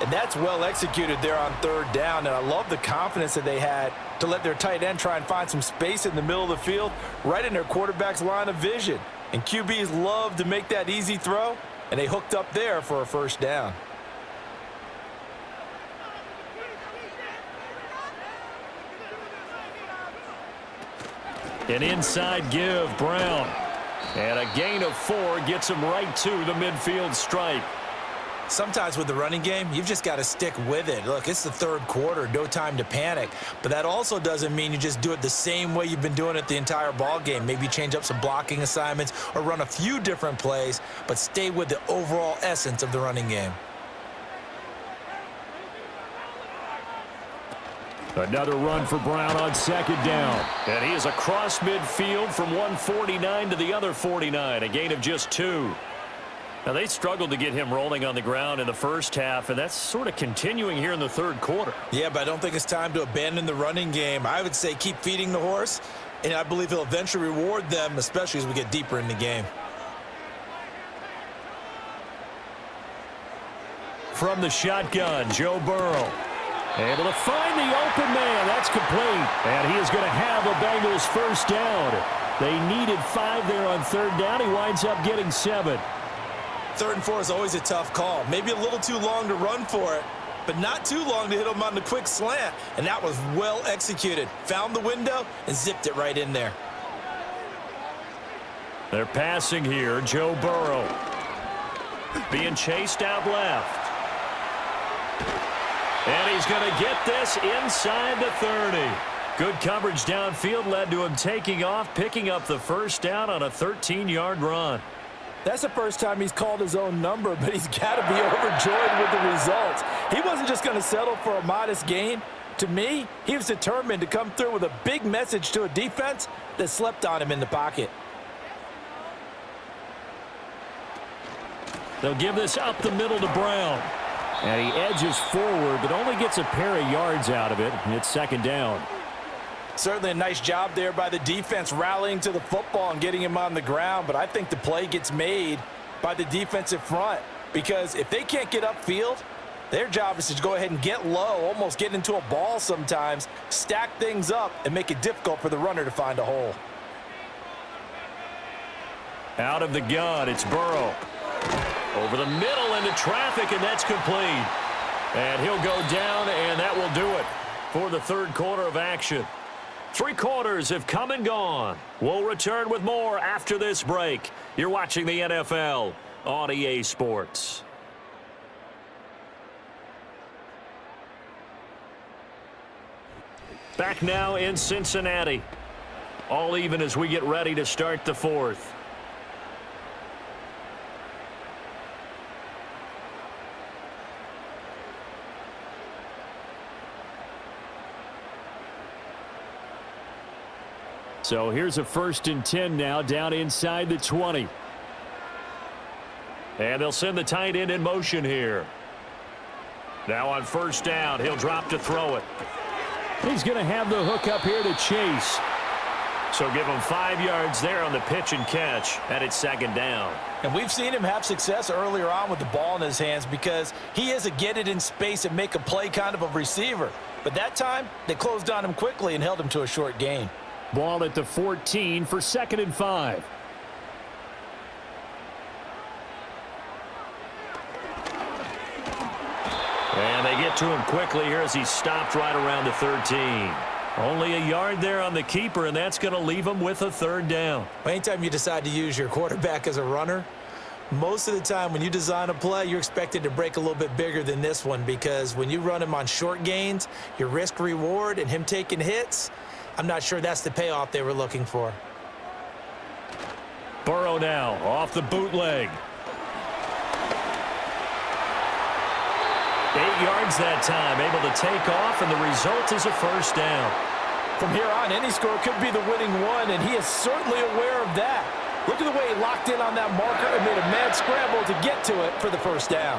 And that's well executed there on 3rd down. And I love the confidence that they had to let their tight end try and find some space in the middle of the field, right in their quarterback's line of vision. And QBs love to make that easy throw, and they hooked up there for a first down. An inside give, Brown. And a gain of 4 gets him right to the midfield stripe. Sometimes with the running game, you've just got to stick with it. Look, it's the 3rd quarter, no time to panic. But that also doesn't mean you just do it the same way you've been doing it the entire ball game. Maybe change up some blocking assignments or run a few different plays, but stay with the overall essence of the running game. Another run for Brown on 2nd down. And he is across midfield from 149 to the other 49, a gain of just 2. Now, they struggled to get him rolling on the ground in the first half, and that's sort of continuing here in the 3rd quarter. Yeah, but I don't think it's time to abandon the running game. I would say keep feeding the horse, and I believe he'll eventually reward them, especially as we get deeper in the game. From the shotgun, Joe Burrow. Able to find the open man. That's complete. And he is going to have a Bengals first down. They needed 5 there on 3rd down. He winds up getting 7. 3rd and 4 is always a tough call. Maybe a little too long to run for it, but not too long to hit him on the quick slant. And that was well executed. Found the window and zipped it right in there. They're passing here. Joe Burrow being chased out left. And he's going to get this inside the 30. Good coverage downfield led to him taking off, picking up the first down on a 13-yard run. That's the first time he's called his own number, but he's got to be overjoyed with the results. He wasn't just going to settle for a modest gain. To me, he was determined to come through with a big message to a defense that slept on him in the pocket. They'll give this up the middle to Brown. And he edges forward, but only gets a pair of yards out of it. And it's 2nd down. Certainly a nice job there by the defense rallying to the football and getting him on the ground. But I think the play gets made by the defensive front. Because if they can't get upfield, their job is to go ahead and get low, almost get into a ball sometimes, stack things up, and make it difficult for the runner to find a hole. Out of the gun, it's Burrow. Over the middle into traffic, and that's complete. And he'll go down, and that will do it for the 3rd quarter of action. 3 quarters have come and gone. We'll return with more after this break. You're watching the NFL on EA Sports. Back now in Cincinnati. All even as we get ready to start the 4th. So here's a 1st and 10 now down inside the 20. And they'll send the tight end in motion here. Now on 1st down, he'll drop to throw it. He's going to have the hook up here to Chase. So give him 5 yards there on the pitch and catch, and it's 2nd down. And we've seen him have success earlier on with the ball in his hands because he is a get it in space and make a play kind of a receiver. But that time, they closed on him quickly and held him to a short gain. Ball at the 14 for 2nd and 5. And they get to him quickly here as he stopped right around the 13. Only a yard there on the keeper, and that's going to leave him with a third down. Anytime you decide to use your quarterback as a runner, most of the time when you design a play, you're expected to break a little bit bigger than this one, because when you run him on short gains, your risk-reward and him taking hits, I'm not sure that's the payoff they were looking for. Burrow now off the bootleg. 8 yards that time, able to take off, and the result is a first down. From here on, any score could be the winning one, and he is certainly aware of that. Look at the way he locked in on that marker and made a mad scramble to get to it for the first down.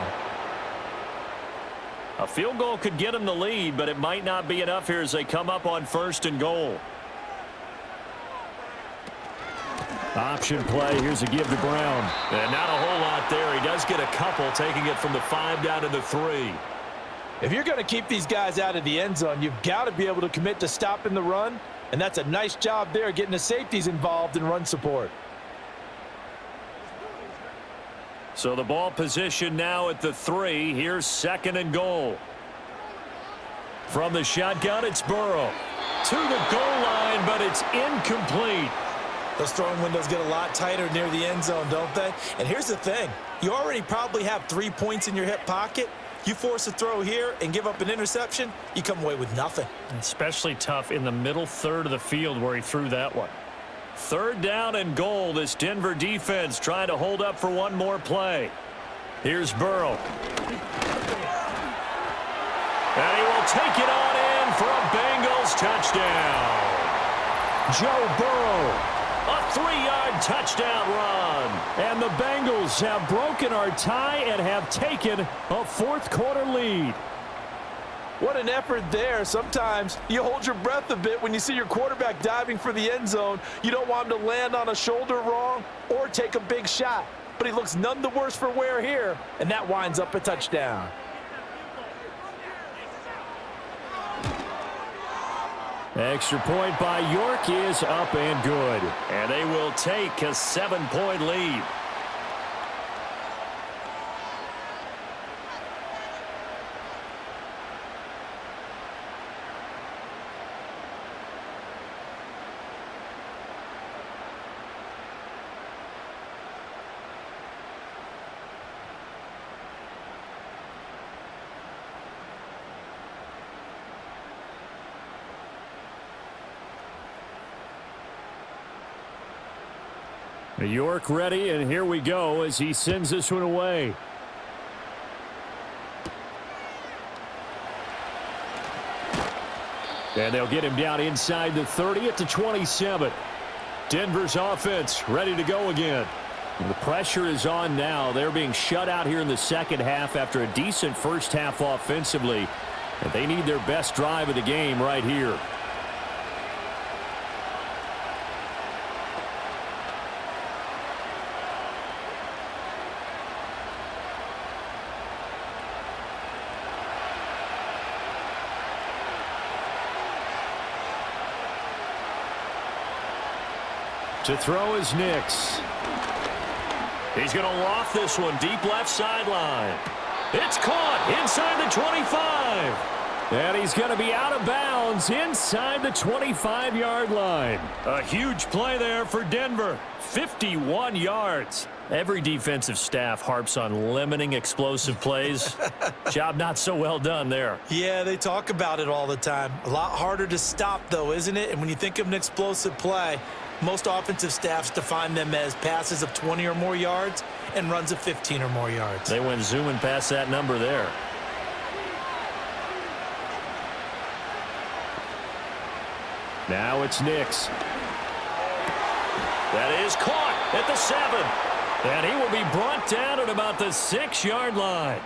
A field goal could get him the lead, but it might not be enough here as they come up on first and goal. Option play. Here's a give to Brown. And not a whole lot there. He does get a couple, taking it from the 5 down to the 3. If you're going to keep these guys out of the end zone, you've got to be able to commit to stopping the run, and that's a nice job there getting the safeties involved in run support. So the ball position now at the 3. Here's second and goal. From the shotgun, it's Burrow. To the goal line, but it's incomplete. Those throwing windows get a lot tighter near the end zone, don't they? And here's the thing. You already probably have 3 points in your hip pocket. You force a throw here and give up an interception, you come away with nothing. Especially tough in the middle third of the field where he threw that one. Third down and goal. This Denver defense trying to hold up for one more play. Here's Burrow. And he will take it on in for a Bengals touchdown. Joe Burrow. A 3-yard touchdown run. And the Bengals have broken our tie and have taken a fourth-quarter lead. What an effort there. Sometimes you hold your breath a bit when you see your quarterback diving for the end zone. You don't want him to land on a shoulder wrong or take a big shot. But he looks none the worse for wear here, and that winds up a touchdown. Extra point by York is up and good. And they will take a 7-point lead. York ready, and here we go as he sends this one away. And they'll get him down inside the 30 at the 27. Denver's offense ready to go again. And the pressure is on now. They're being shut out here in the second half after a decent first half offensively. And they need their best drive of the game right here. To throw is Nix. He's going to loft this one deep left sideline. It's caught inside the 25. And he's going to be out of bounds inside the 25-yard line. A huge play there for Denver. 51 yards. Every defensive staff harps on limiting explosive plays. Job not so well done there. Yeah, they talk about it all the time. A lot harder to stop, though, isn't it? And when you think of an explosive play, most offensive staffs define them as passes of 20 or more yards and runs of 15 or more yards. They went zooming past that number there. Now it's Nix. That is caught at the 7. And he will be brought down at about the 6-yard line.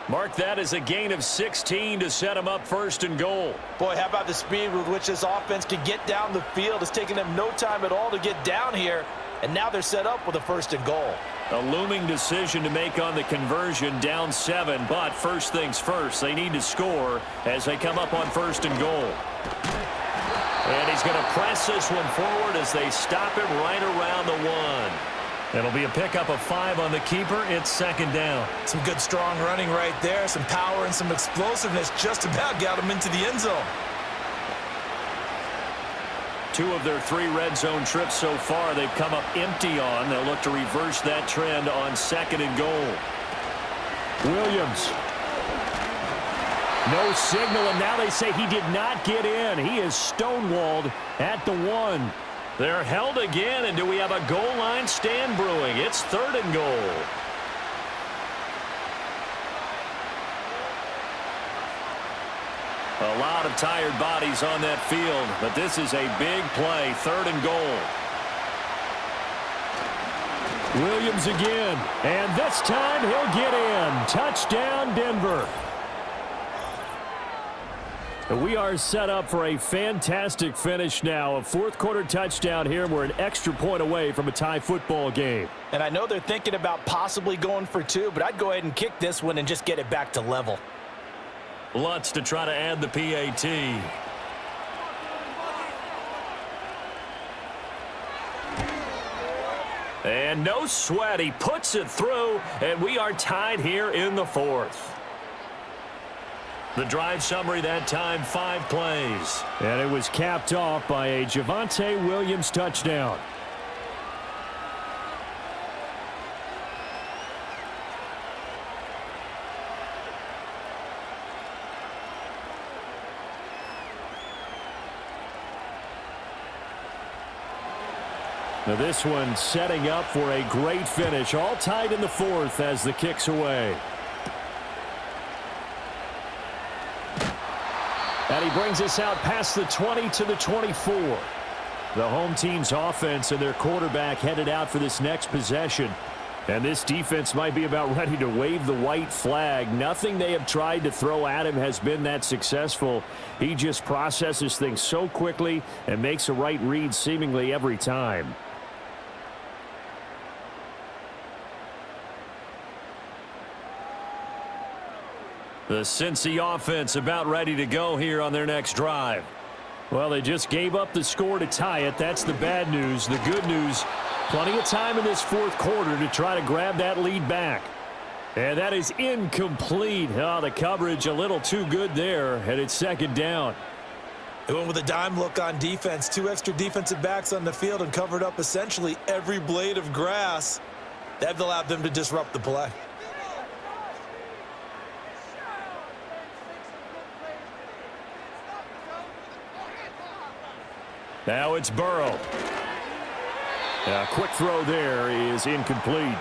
Mark that as a gain of 16 to set him up first and goal. Boy, how about the speed with which this offense can get down the field? It's taken them no time at all to get down here, and now they're set up with a first and goal. A looming decision to make on the conversion, down 7, but first things first, they need to score as they come up on first and goal. And he's going to press this one forward as they stop him right around the 1. It'll be a pickup of 5 on the keeper. It's second down. Some good, strong running right there. Some power and some explosiveness just about got him into the end zone. 2 of their 3 red zone trips so far they've come up empty on. They'll look to reverse that trend on second and goal. Williams. No signal, and now they say he did not get in. He is stonewalled at the 1. They're held again, and do we have a goal line stand brewing? It's third and goal. A lot of tired bodies on that field, but this is a big play, third and goal. Williams again, and this time he'll get in. Touchdown, Denver. We are set up for a fantastic finish now. A fourth-quarter touchdown here. We're an extra point away from a tie football game. And I know they're thinking about possibly going for 2, but I'd go ahead and kick this one and just get it back to level. Lutz to try to add the PAT. And no sweat. He puts it through, and we are tied here in the 4th. The drive summary that time, 5 plays. And it was capped off by a Javonte Williams touchdown. Now this one setting up for a great finish. All tied in the 4th as the kick's away. And he brings us out past the 20 to the 24. The home team's offense and their quarterback headed out for this next possession. And this defense might be about ready to wave the white flag. Nothing they have tried to throw at him has been that successful. He just processes things so quickly and makes a right read seemingly every time. The Cincy offense about ready to go here on their next drive. Well, they just gave up the score to tie it. That's the bad news. The good news, plenty of time in this 4th quarter to try to grab that lead back. And that is incomplete. Oh, the coverage a little too good there, and it's second down. They went with a dime look on defense. 2 extra defensive backs on the field and covered up essentially every blade of grass. That allowed them to disrupt the play. Now it's Burrow. A quick throw there is incomplete.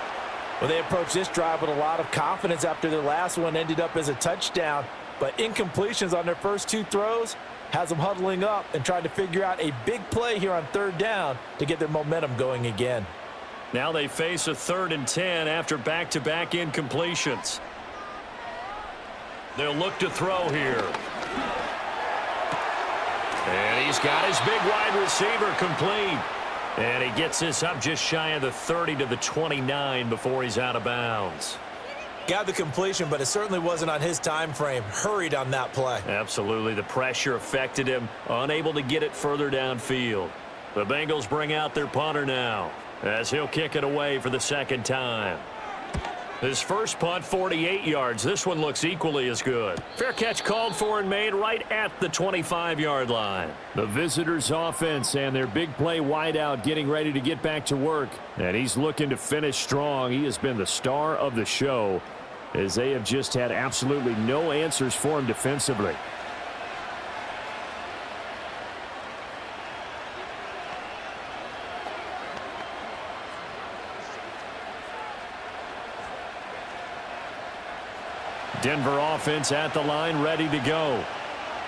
Well, they approached this drive with a lot of confidence after their last one ended up as a touchdown. But incompletions on their first 2 throws has them huddling up and trying to figure out a big play here on 3rd down to get their momentum going again. Now they face a 3rd and 10 after back-to-back incompletions. They'll look to throw here. And he's got his big wide receiver complete. And he gets this up just shy of the 30 to the 29 before he's out of bounds. Got the completion, but it certainly wasn't on his time frame. Hurried on that play. Absolutely. The pressure affected him. Unable to get it further downfield. The Bengals bring out their punter now as he'll kick it away for the 2nd time. His first punt, 48 yards. This one looks equally as good. Fair catch called for and made right at the 25-yard line. The visitors' offense and their big play wideout getting ready to get back to work. And he's looking to finish strong. He has been the star of the show as they have just had absolutely no answers for him defensively. Denver offense at the line, ready to go.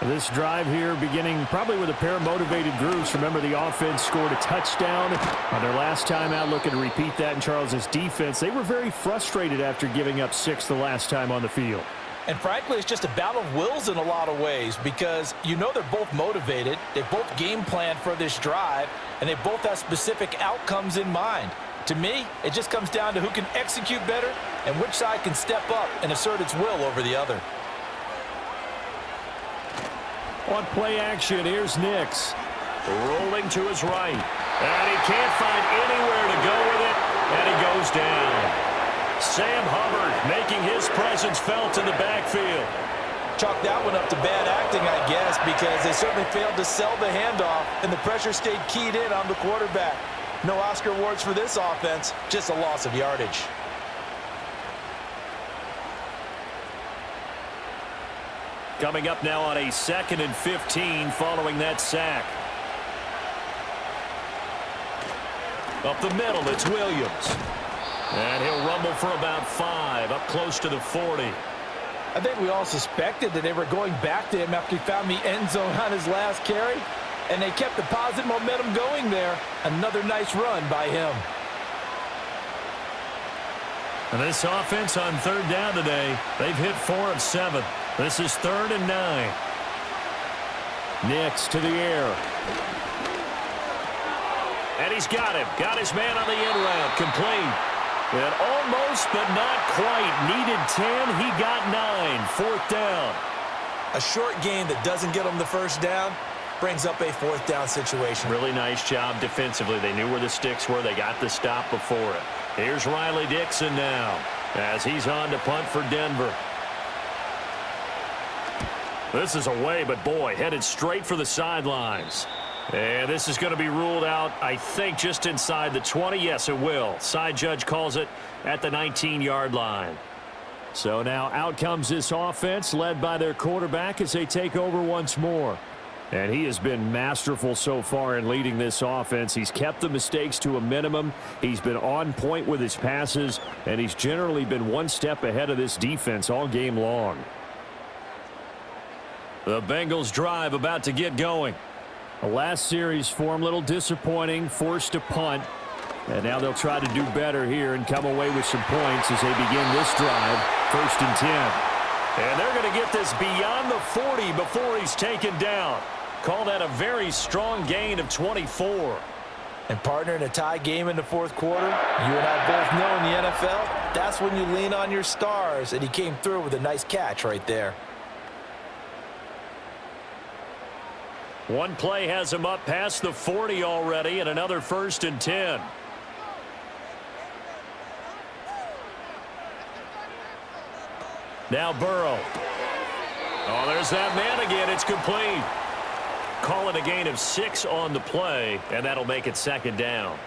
This drive here beginning probably with a pair of motivated groups. Remember, the offense scored a touchdown on their last time out, looking to repeat that in Charles's defense. They were very frustrated after giving up 6 the last time on the field. And frankly, it's just a battle of wills in a lot of ways because you know they're both motivated. They both game planned for this drive, and they both have specific outcomes in mind. To me, it just comes down to who can execute better and which side can step up and assert its will over the other. On play action, here's Nix. Rolling to his right. And he can't find anywhere to go with it. And he goes down. Sam Hubbard making his presence felt in the backfield. Chalk that one up to bad acting, I guess, because they certainly failed to sell the handoff, and the pressure stayed keyed in on the quarterback. No Oscar awards for this offense, just a loss of yardage. Coming up now on a 2nd and 15 following that sack. Up the middle, it's Williams. And he'll rumble for about 5, up close to the 40. I think we all suspected that they were going back to him after he found the end zone on his last carry, and they kept the positive momentum going there. Another nice run by him. And this offense on 3rd down today, they've hit 4 of 7. This is 3rd and 9. Nix to the air. And he's got him. Got his man on the end route. Complete. And almost, but not quite. Needed 10. He got 9. 4th down. A short gain that doesn't get them the first down brings up a 4th down situation. Really nice job defensively. They knew where the sticks were. They got the stop before it. Here's Riley Dixon now as he's on to punt for Denver. This is away, but boy, headed straight for the sidelines. And this is going to be ruled out, I think, just inside the 20. Yes, it will. Side judge calls it at the 19-yard line. So now out comes this offense, led by their quarterback as they take over once more. And he has been masterful so far in leading this offense. He's kept the mistakes to a minimum. He's been on point with his passes, and he's generally been one step ahead of this defense all game long. The Bengals drive about to get going. The last series for him, a little disappointing, forced to punt. And now they'll try to do better here and come away with some points as they begin this drive, 1st and 10. And they're going to get this beyond the 40 before he's taken down. Call that a very strong gain of 24. And partner, in a tie game in the 4th quarter, you and I both know in the NFL, that's when you lean on your stars, and he came through with a nice catch right there. One play has him up past the 40 already, and another 1st and 10. Now Burrow. Oh, there's that man again. It's complete. Call it a gain of 6 on the play, and that'll make it 2nd down.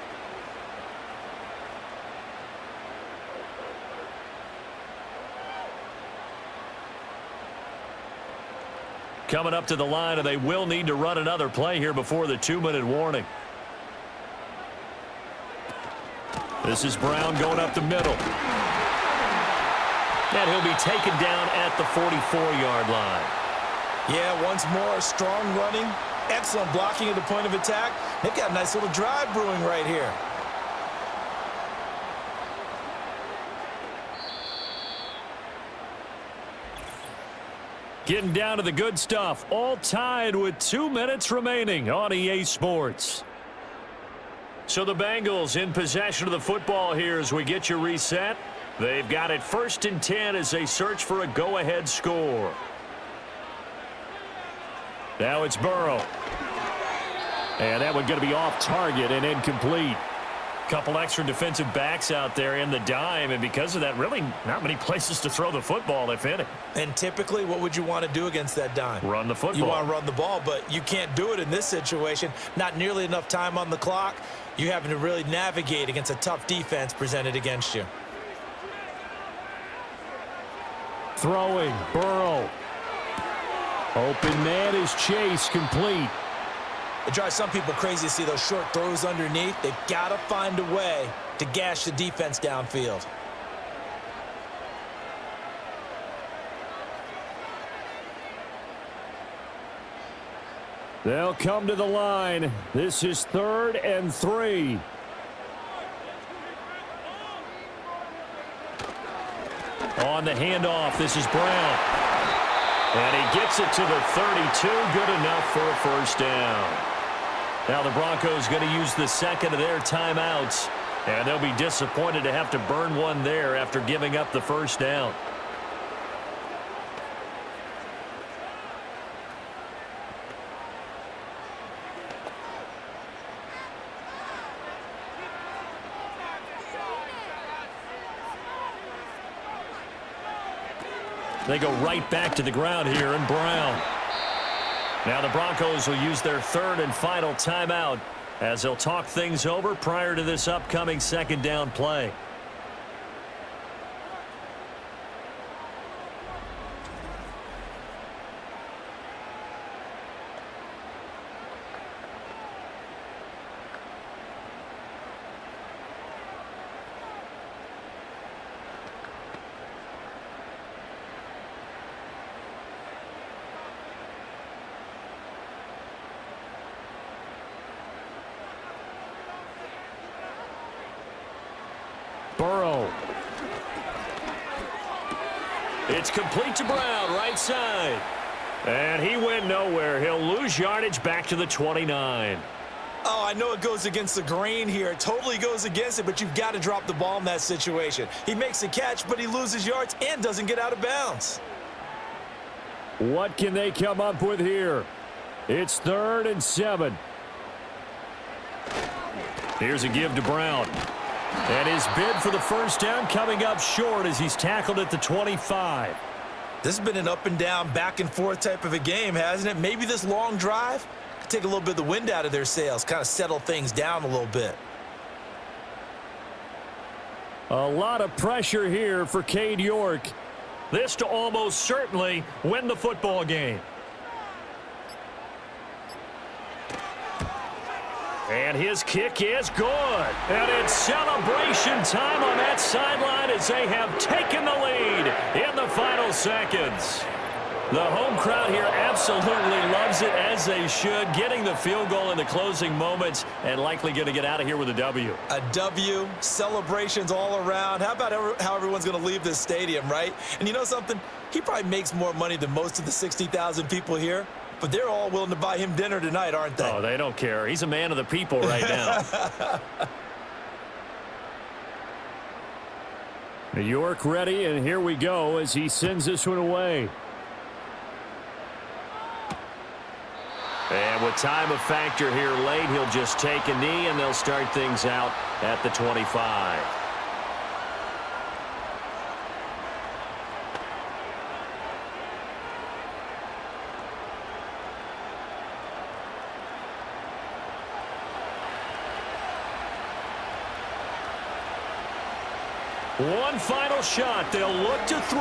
Coming up to the line, and they will need to run another play here before the 2-minute warning. This is Brown going up the middle. And he'll be taken down at the 44-yard line. Yeah, once more, strong running, excellent blocking at the point of attack. They've got a nice little drive brewing right here. Getting down to the good stuff, all tied with 2 minutes remaining on EA Sports. So the Bengals in possession of the football here as we get you reset. They've got it 1st and 10 as they search for a go-ahead score. Now it's Burrow. And that one going to be off target and incomplete. Couple extra defensive backs out there in the dime, and because of that, really not many places to throw the football, if any. And typically, what would you want to do against that dime? Run the football. You want to run the ball, but you can't do it in this situation. Not nearly enough time on the clock. You're having to really navigate against a tough defense presented against you. Throwing, Burrow. Open man is Chase, complete. It drives some people crazy to see those short throws underneath. They've got to find a way to gash the defense downfield. They'll come to the line. This is 3rd and 3. On the handoff, this is Brown. And he gets it to the 32. Good enough for a 1st down. Now the Broncos going to use the 2nd of their timeouts. And they'll be disappointed to have to burn one there after giving up the 1st down. They go right back to the ground here, and Brown. Now the Broncos will use their third and final timeout as they'll talk things over prior to this upcoming second down play. Burrow. It's complete to Brown, right side. And he went nowhere. He'll lose yardage back to the 29. Oh, I know it goes against the grain here. It totally goes against it, but you've got to drop the ball in that situation. He makes a catch, but he loses yards and doesn't get out of bounds. What can they come up with here? It's 3rd and 7. Here's a give to Brown. And his bid for the first down coming up short as he's tackled at the 25. This has been an up and down, back and forth type of a game, hasn't it? Maybe this long drive could take a little bit of the wind out of their sails, kind of settle things down a little bit. A lot of pressure here for Cade York. This to almost certainly win the football game. And his kick is good. And it's celebration time on that sideline as they have taken the lead in the final seconds. The home crowd here absolutely loves it, as they should, getting the field goal in the closing moments and likely going to get out of here with a W. A W, celebrations all around. How about how everyone's going to leave this stadium, right? And you know something? He probably makes more money than most of the 60,000 people here. But they're all willing to buy him dinner tonight, aren't they? Oh, they don't care. He's a man of the people right now. York ready, and here we go as he sends this one away. And with time a factor here late, he'll just take a knee, and they'll start things out at the 25. One final shot. They'll look to throw.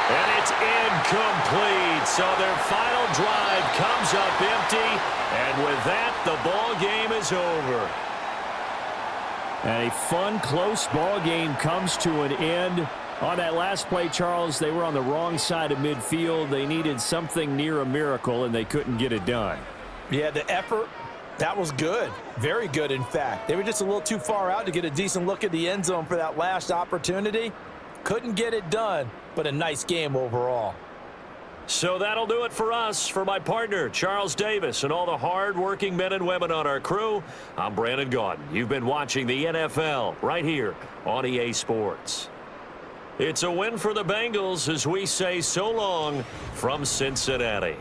And it's incomplete. So their final drive comes up empty. And with that, the ball game is over. And a fun, close ball game comes to an end. On that last play, Charles, they were on the wrong side of midfield. They needed something near a miracle, and they couldn't get it done. Yeah, the effort, that was good. Very good, in fact. They were just a little too far out to get a decent look at the end zone for that last opportunity. Couldn't get it done, but a nice game overall. So that'll do it for us. For my partner, Charles Davis, and all the hard-working men and women on our crew, I'm Brandon Gaudin. You've been watching the NFL right here on EA Sports. It's a win for the Bengals as we say so long from Cincinnati.